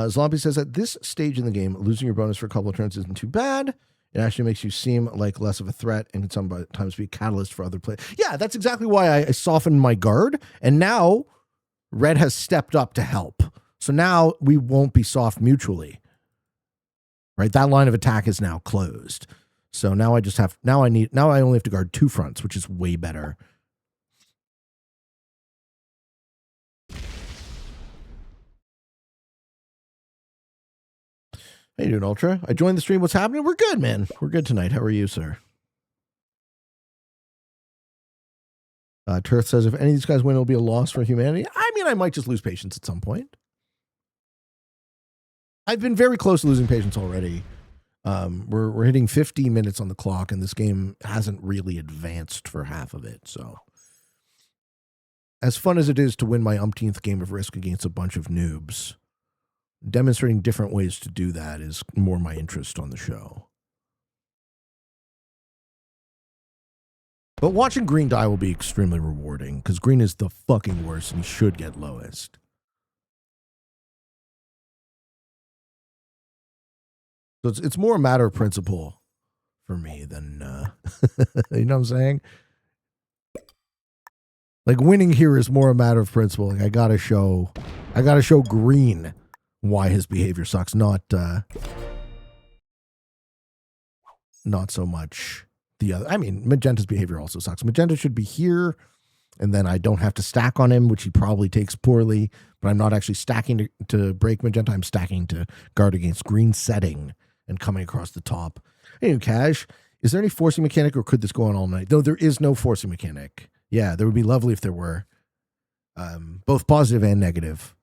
Speaker 1: Zombie says at this stage in the game, losing your bonus for a couple of turns isn't too bad. It actually makes you seem like less of a threat and can sometimes be a catalyst for other players. Yeah, that's exactly why I softened my guard. And now red has stepped up to help. So now we won't be soft mutually. Right? That line of attack is now closed. So now I only have to guard 2 fronts, which is way better. How you doing, Ultra? I joined the stream. What's happening? We're good, man. We're good tonight. How are you, sir? Turth says, if any of these guys win, it'll be a loss for humanity. I mean, I might just lose patience at some point. I've been very close to losing patience already. We're hitting 50 minutes on the clock, and this game hasn't really advanced for half of it. So, as fun as it is to win my umpteenth game of Risk against a bunch of noobs, demonstrating different ways to do that is more my interest on the show. But watching Green die will be extremely rewarding, because Green is the fucking worst, and he should get lowest. So it's more a matter of principle for me than, you know what I'm saying? Like, winning here is more a matter of principle. Like, I gotta show Green why his behavior sucks, not so much the other. I mean, Magenta's behavior also sucks. Magenta should be here, and then I don't have to stack on him, which he probably takes poorly, but I'm not actually stacking to break Magenta. I'm stacking to guard against Green setting and coming across the top. Hey, Cash, is there any forcing mechanic, or could this go on all night? No, there is no forcing mechanic. Yeah, there would be lovely if there were. Both positive and negative.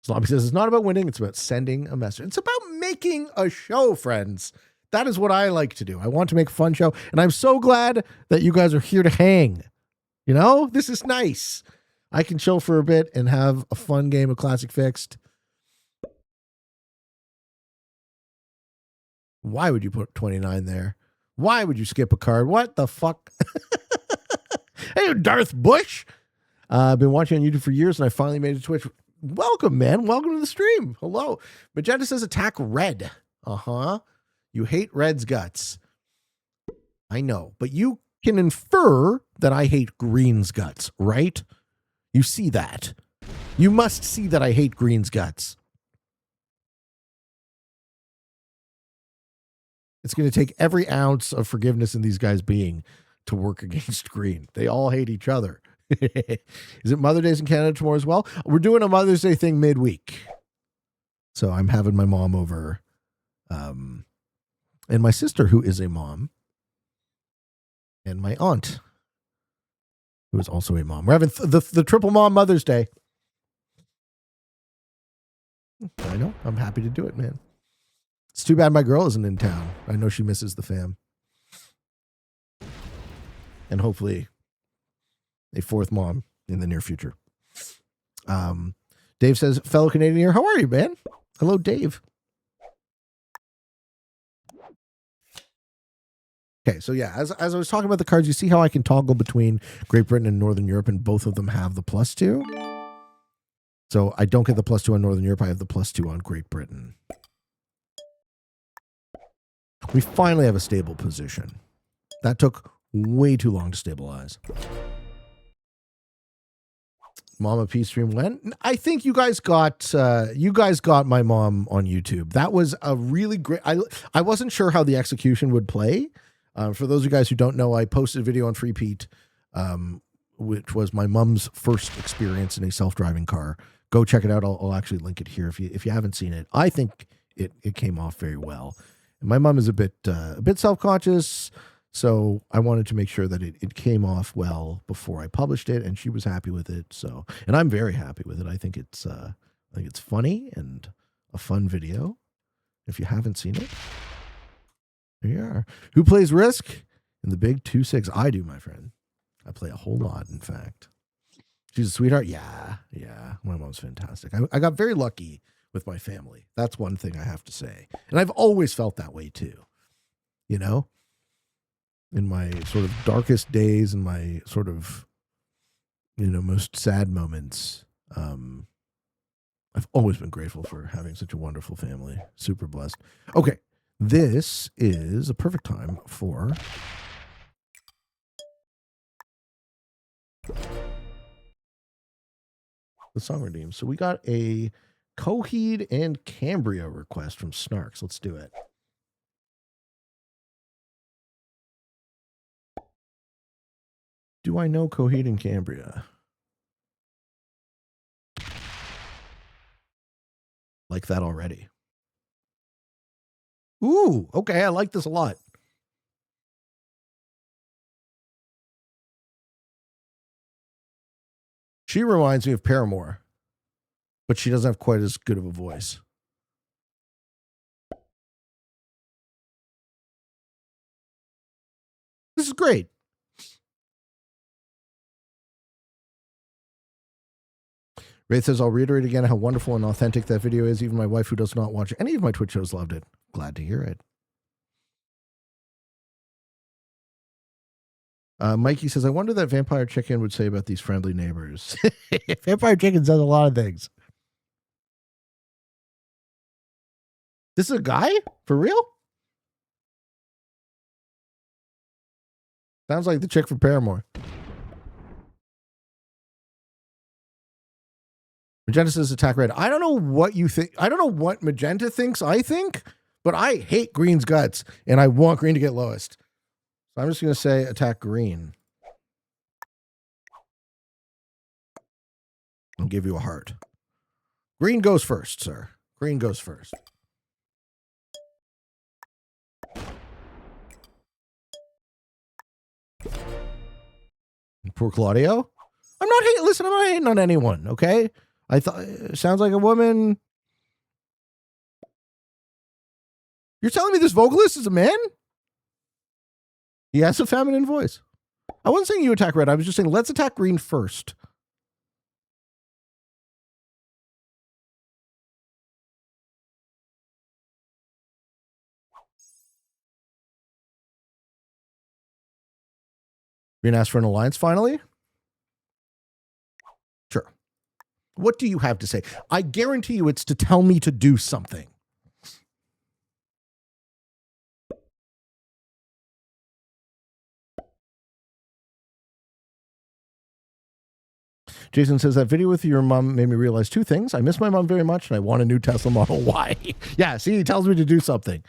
Speaker 1: Sloppy says it's not about winning, it's about sending a message. It's about making a show, friends. That is what I like to do. I want to make a fun show, and I'm so glad that you guys are here to hang. You know, this is nice. I can chill for a bit and have a fun game of Classic Fixed. Why would you put 29 there? Why would you skip a card? What the fuck? Hey, Darth Bush. I've been watching on YouTube for years, and I finally made it to Twitch. Welcome, man. Welcome to the stream. Hello. Magenta says attack red. Uh-huh. You hate red's guts. I know, but you can infer that I hate green's guts, right? You see that. You must see that I hate green's guts. It's going to take every ounce of forgiveness in these guys' being to work against green. They all hate each other. Is it Mother's Day in Canada tomorrow as well? We're doing a Mother's Day thing midweek. So I'm having my mom over, and my sister, who is a mom, and my aunt, who is also a mom. We're having the triple mom Mother's Day. I know. I'm happy to do it, man. It's too bad my girl isn't in town. I know she misses the fam. And hopefully a fourth mom in the near future. Dave says, fellow Canadian here, how are you, man? Hello, Dave. Okay, so yeah, as I was talking about the cards, you see how I can toggle between Great Britain and Northern Europe, and both of them have the +2? So I don't get the +2 on Northern Europe, I have the +2 on Great Britain. We finally have a stable position. That took way too long to stabilize. Mama P stream when? I think you guys got my mom on YouTube. That was a really great. I wasn't sure how the execution would play. For those of you guys who don't know, I posted a video on Free Pete, which was my mom's first experience in a self-driving car. Go check it out. I'll actually link it here if you haven't seen it. I think it came off very well. And my mom is a bit self-conscious, so I wanted to make sure that it came off well before I published it, and she was happy with it. So, and I'm very happy with it. I think it's funny and a fun video. If you haven't seen it, there you are. Who plays Risk in the big 2-6? I do, my friend. I play a whole lot, in fact. She's a sweetheart. Yeah. My mom's fantastic. I got very lucky with my family. That's one thing I have to say. And I've always felt that way too. You know? In my sort of darkest days and my sort of, most sad moments, I've always been grateful for having such a wonderful family. Super blessed. Okay. This is a perfect time for the song redeem. So we got a Coheed and Cambria request from Snarks. Let's do it. Do I know Coheed and Cambria? Like that already. Ooh, okay. I like this a lot. She reminds me of Paramore, but she doesn't have quite as good of a voice. This is great. Wraith says, I'll reiterate again how wonderful and authentic that video is. Even my wife, who does not watch any of my Twitch shows, loved it. Glad to hear it. Mikey says, I wonder that Vampire Chicken would say about these friendly neighbors. Vampire Chicken does a lot of things. This is a guy? For real? Sounds like the chick from Paramore. Magenta says attack red. I don't know what you think. I don't know what Magenta thinks I think, but I hate green's guts, and I want green to get lowest. So I'm just going to say attack green. I'll give you a heart. Green goes first, sir. Green goes first. Poor Claudio. I'm not hating. Listen, I'm not hating on anyone, okay? I thought it sounds like a woman. You're telling me this vocalist is a man? He has a feminine voice. I wasn't saying you attack red. I was just saying let's attack green first. Green asked for an alliance finally? Sure. What do you have to say? I guarantee you it's to tell me to do something. Jason says that video with your mom made me realize two things. I miss my mom very much, and I want a new Tesla Model Y. Yeah, see, he tells me to do something.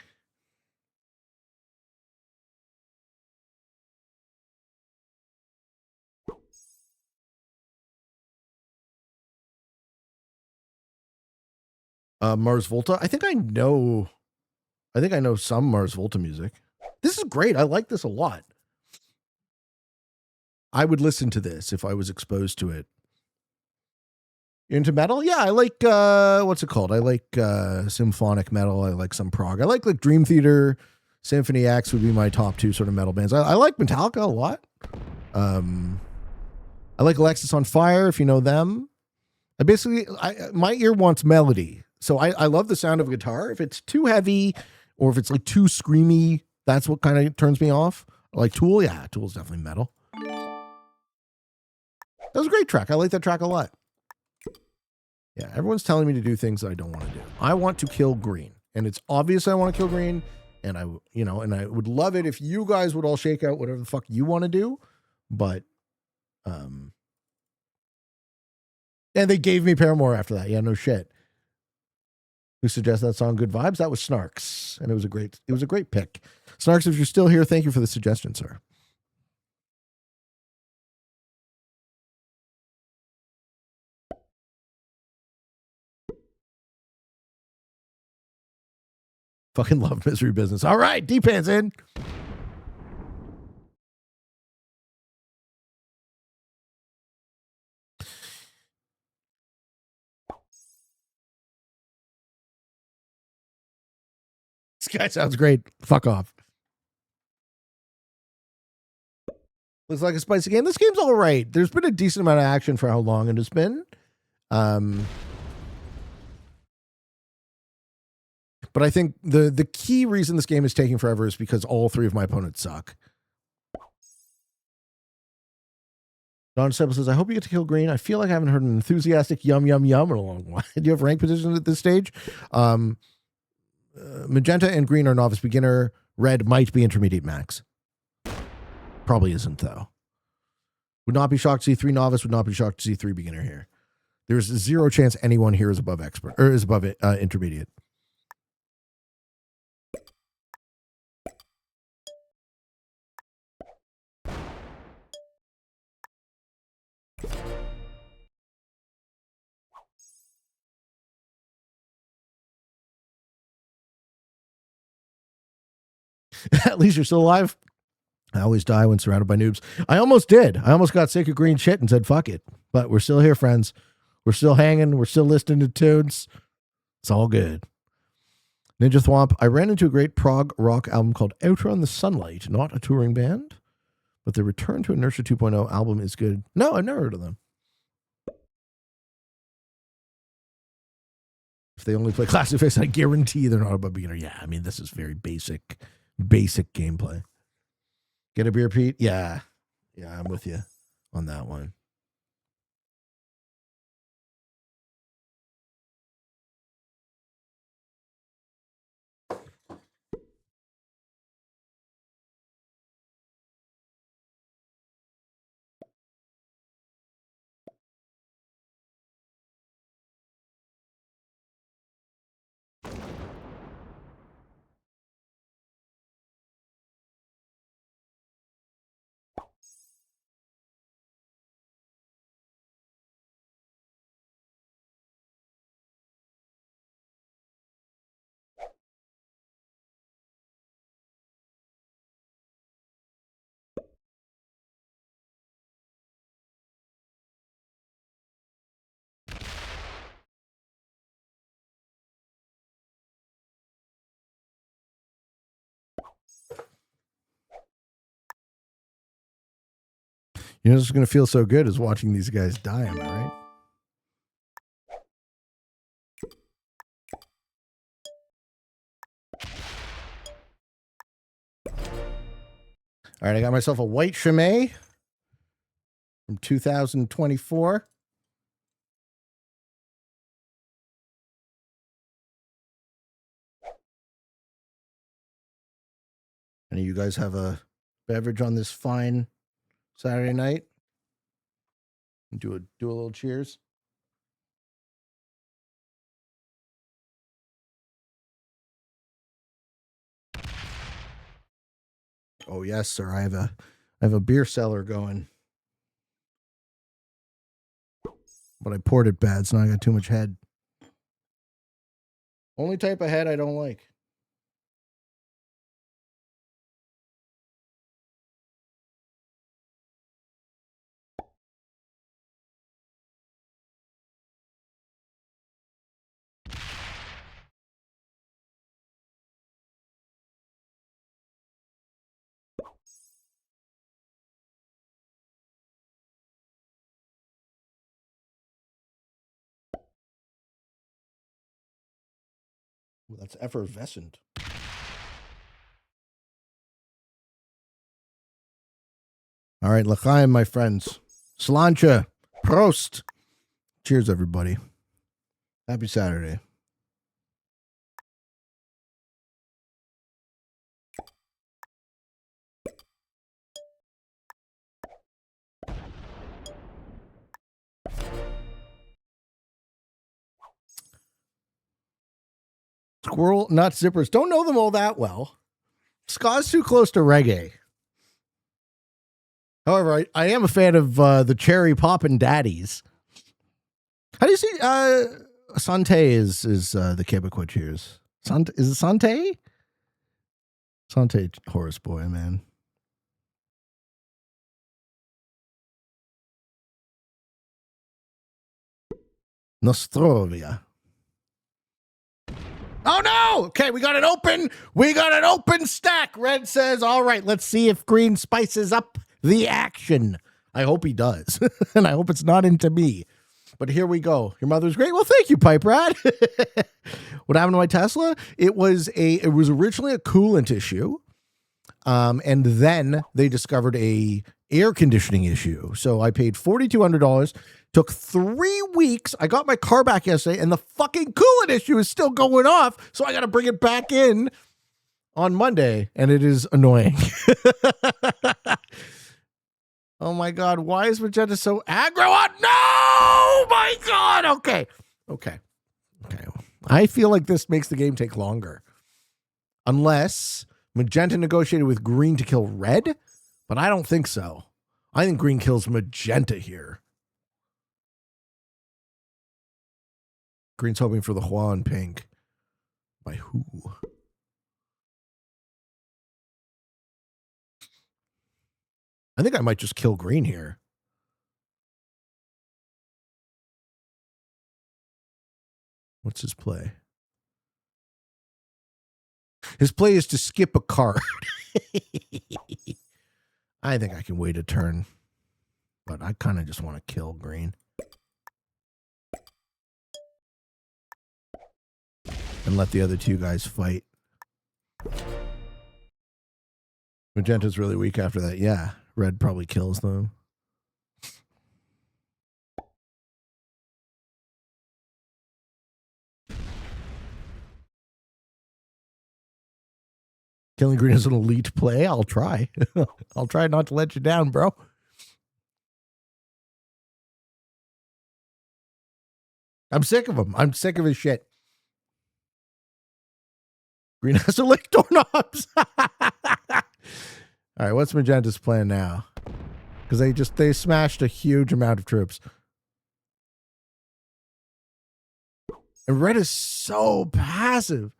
Speaker 1: Mars Volta. I think I know some Mars Volta music. This is great. I like this a lot. I would listen to this if I was exposed to it. Into metal? Yeah, I like what's it called? I like symphonic metal. I like some prog. I like Dream Theater, Symphony X would be my top two sort of metal bands. I like Metallica a lot. I like Alexis on Fire, if you know them. My ear wants melody. So I love the sound of guitar. If it's too heavy or if it's like too screamy, that's what kind of turns me off. I like Tool. Yeah, Tool's definitely metal. That was a great track. I like that track a lot. Yeah, everyone's telling me to do things that I don't want to do. I want to kill green, and it's obvious I want to kill green, and I would love it if you guys would all shake out whatever the fuck you want to do, but and they gave me Paramore after that. Yeah, no shit. Who suggested that song? Good Vibes. That was Snarks, and it was a great pick. Snarks, if you're still here, thank you for the suggestion, sir. Fucking love Misery Business. All right, D-Pan's in. This guy sounds great. Fuck off. Looks like a spicy game. This game's all right. There's been a decent amount of action for how long it has been. But I think the key reason this game is taking forever is because all three of my opponents suck. Don Sebo says, I hope you get to kill green. I feel like I haven't heard an enthusiastic yum, yum, yum in a long while. Do you have rank positions at this stage? Magenta and green are novice beginner. Red might be intermediate max. Probably isn't, though. Would not be shocked to see 3 novice. Would not be shocked to see 3 beginner here. There's zero chance anyone here is above expert or is above intermediate. At least you're still alive. I always die when surrounded by noobs. I almost did. I almost got sick of green shit and said, fuck it. But we're still here, friends. We're still hanging. We're still listening to tunes. It's all good. Ninja Thwomp. I ran into a great prog rock album called Outrun the Sunlight. Not a touring band, but the Return to Inertia 2.0 album is good. No, I've never heard of them. If they only play classic face, I guarantee they're not a beginner. Yeah, I mean, this is very basic gameplay. Get a beer, Pete? Yeah. Yeah, I'm with you on that one. You know what's going to feel so good is watching these guys die, am I right? All right, I got myself a white Chimay from 2024. Any of you guys have a beverage on this fine Saturday night? Do a little cheers. Oh yes, sir. I have a beer cellar going, but I poured it bad, so now I got too much head. Only type of head I don't like. Well, that's effervescent. All right, l'chaim, my friends. Slancha. Prost. Cheers, everybody. Happy Saturday. Squirrel Nut Zippers. Don't know them all that well. Ska's too close to reggae. However, I am a fan of the Cherry Poppin' Daddies. How do you see Sante is the Quebecois cheers? Is it Sante? Sante Horace Boy, man. Nostrovia. Oh no! Okay, we got an open stack. Red says, all right, let's see if green spices up the action. I hope he does. And I hope it's not into me. But here we go. Your mother's great. Well, thank you, Pipe Rat. What happened to my Tesla? It was originally a coolant issue. And then they discovered a air conditioning issue. So I paid $4,200. Took 3 weeks. I got my car back yesterday, and the fucking coolant issue is still going off. So I got to bring it back in on Monday, and it is annoying. Oh my God, why is Magenta so aggro on? No! My God! Okay. I feel like this makes the game take longer. Unless Magenta negotiated with green to kill red, but I don't think so. I think green kills Magenta here. Green's hoping for the Juan pink. By who? I think I might just kill green here. What's his play? His play is to skip a card. I think I can wait a turn, but I kind of just want to kill green. And let the other two guys fight. Magenta's really weak after that. Yeah, red probably kills them. Killing green is an elite play. I'll try. I'll try not to let you down, bro. I'm sick of him. I'm sick of his shit. Green has to lick doorknobs. All right, what's Magenta's plan now? Because they smashed a huge amount of troops. And red is so passive.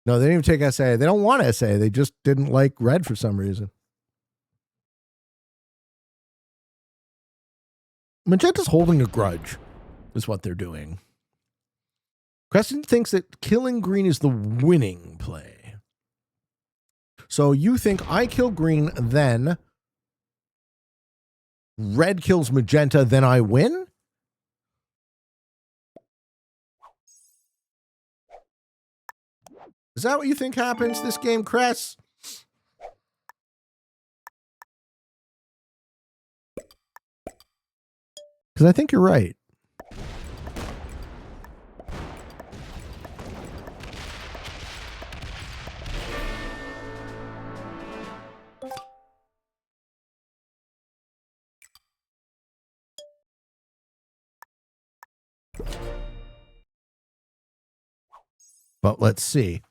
Speaker 1: No, they didn't even take SA. They don't want SA. They just didn't like red for some reason. Magenta's holding a grudge, is what they're doing. Crescent thinks that killing green is the winning play. So you think I kill green, then red kills magenta, then I win? Is that what you think happens this game, Cress? Because I think you're right. But let's see.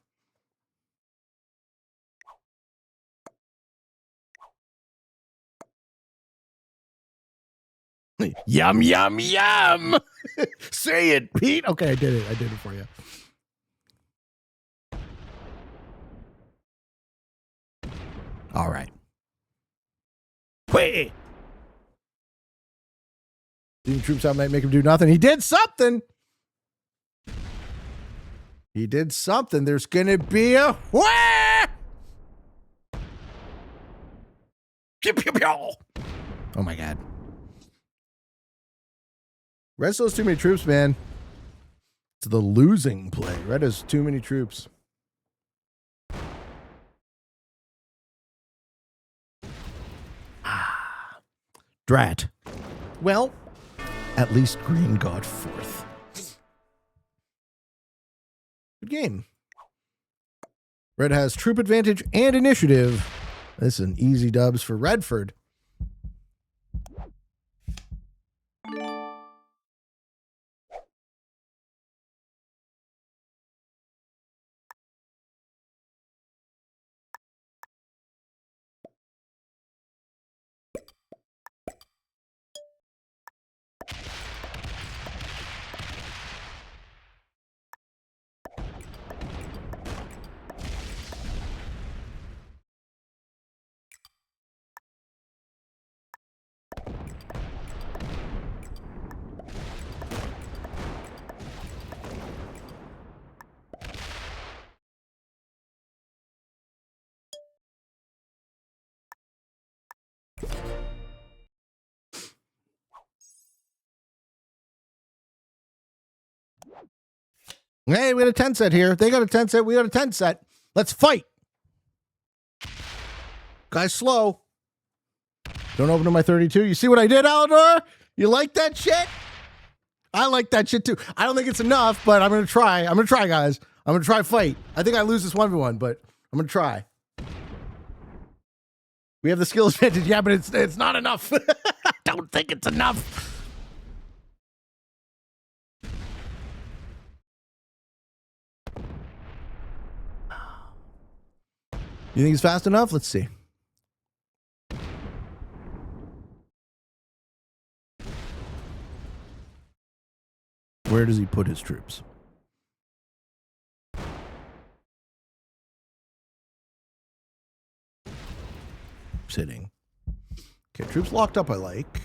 Speaker 1: Yum, yum, yum. Say it, Pete. Okay, I did it. I did it for you. All right. Wait. Leaving troops out might make him do nothing. He did something. He did something. There's going to be a... Oh, my God. Red still has too many troops, man. It's the losing play. Red has too many troops. Drat. Well, at least green got fourth. Good game. Red has troop advantage and initiative. This is an easy dubs for Redford. Hey, we got a 10 set here. They got a 10 set. We got a 10 set. Let's fight. Guys, slow. Don't open to my 32. You see what I did, Alador? You like that shit? I like that shit too. I don't think it's enough, but I'm going to try. I'm going to try, guys. I'm going to try fight. I think I lose this 1v1, but I'm going to try. We have the skill advantage. Yeah, but it's not enough. I don't think it's enough. You think it's fast enough? Let's see. Where does he put his troops? troops hitting. Okay, troops locked up I like.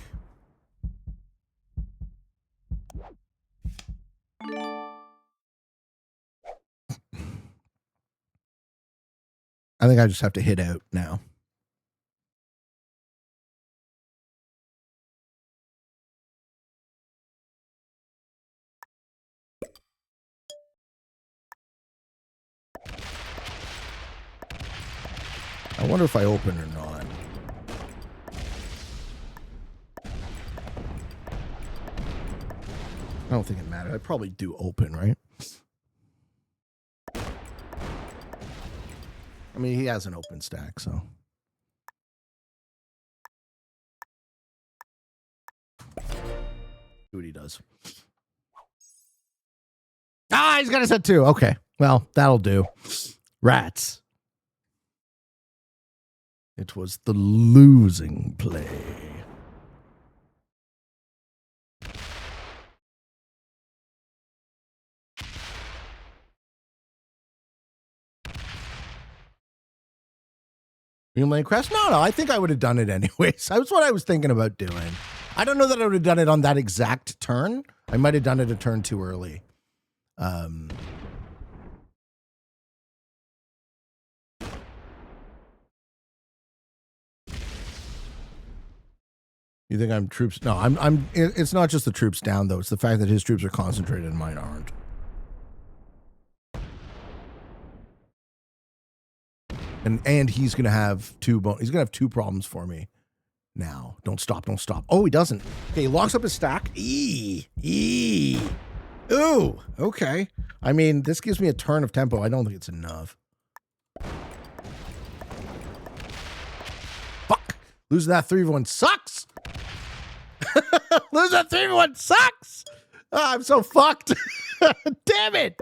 Speaker 1: I think I just have to hit out now. I wonder if I open or not. I don't think it matters. I probably do open, right? I mean, he has an open stack, so. See what he does. Ah, he's got a set 2. Okay. Well, that'll do. Rats. It was the losing play. You lane crest? No, I think I would have done it anyways. That's what I was thinking about doing. I don't know that I would have done it on that exact turn. I might have done it a turn too early. You think I'm troops? No, I'm. It's not just the troops down though. It's the fact that his troops are concentrated and mine aren't. And he's gonna have two. He's gonna have 2 problems for me. Now, don't stop. Oh, he doesn't. Okay, he locks up his stack. Ooh, okay. I mean, this gives me a turn of tempo. I don't think it's enough. Fuck. Losing that 3v1 sucks. Losing that 3v1 sucks. Oh, I'm so fucked. Damn it.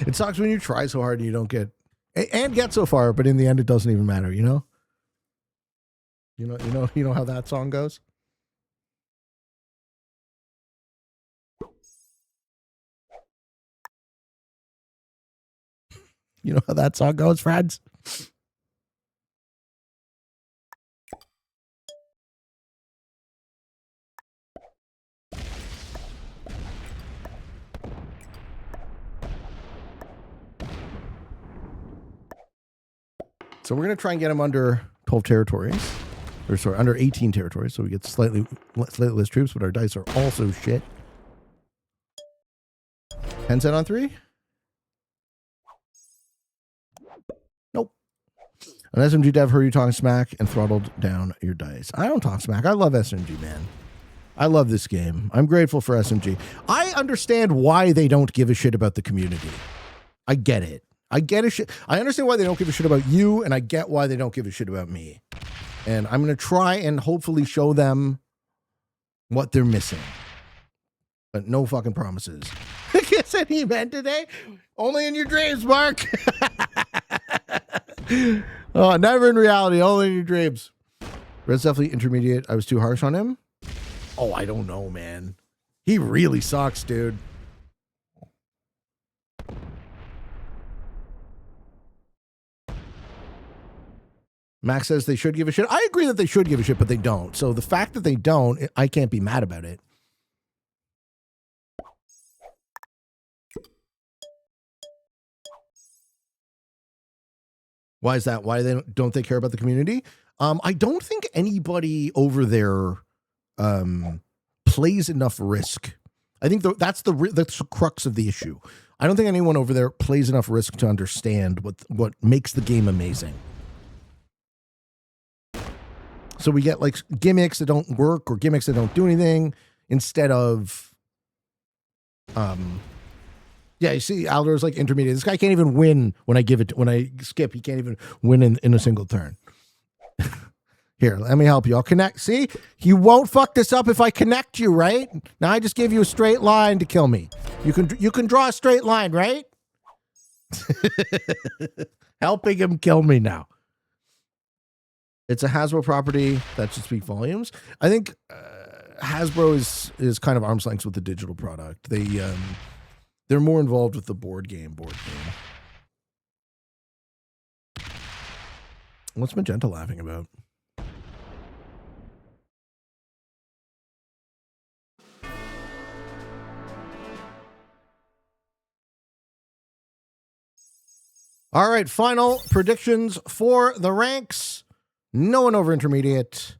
Speaker 1: It sucks when you try so hard and you don't get so far, but in the end it doesn't even matter, you know? You know how that song goes? You know how that song goes, friends? So we're going to try and get him under 12 territories. Or sorry, under 18 territories. So we get slightly less troops, but our dice are also shit. 10 set on 3? Nope. An SMG dev heard you talking smack and throttled down your dice. I don't talk smack. I love SMG, man. I love this game. I'm grateful for SMG. I understand why they don't give a shit about the community. I get it. I understand why they don't give a shit about you, and I get why they don't give a shit about me. And I'm going to try and hopefully show them what they're missing. But no fucking promises. Kiss any man today? Only in your dreams, Mark. Oh, never in reality, only in your dreams. Red's definitely intermediate. I was too harsh on him. Oh, I don't know, man. He really sucks, dude. Max says they should give a shit. I agree that they should give a shit, but they don't. So the fact that they don't, I can't be mad about it. Why is that? Why don't they care about the community? I don't think anybody over there plays enough Risk. I think that's the crux of the issue. I don't think anyone over there plays enough Risk to understand what makes the game amazing. So we get like gimmicks that don't work or gimmicks that don't do anything instead of, yeah, you see Aldor's like intermediate. This guy can't even win when I skip. He can't even win in a single turn. Here, let me help you. I'll connect. See, you won't fuck this up if I connect you, right? Now I just gave you a straight line to kill me. You can draw a straight line, right? Helping him kill me now. It's a Hasbro property. That should speak volumes. I think Hasbro is kind of arm's length with the digital product. They're more involved with the board game. What's Magenta laughing about? All right, final predictions for the ranks. No one over intermediate.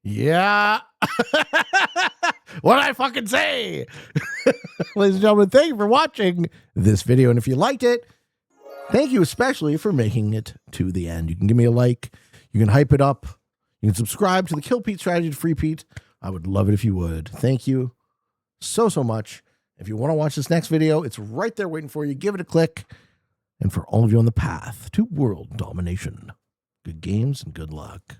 Speaker 1: Yeah. What'd I fucking say? Ladies and gentlemen, thank you for watching this video. And if you liked it, thank you especially for making it to the end. You can give me a like. You can hype it up. You can subscribe to the Kill Pete Strategy to Free Pete. I would love it if you would. Thank you so much. If you want to watch this next video, it's right there waiting for you. Give it a click. And for all of you on the path to world domination, good games and good luck.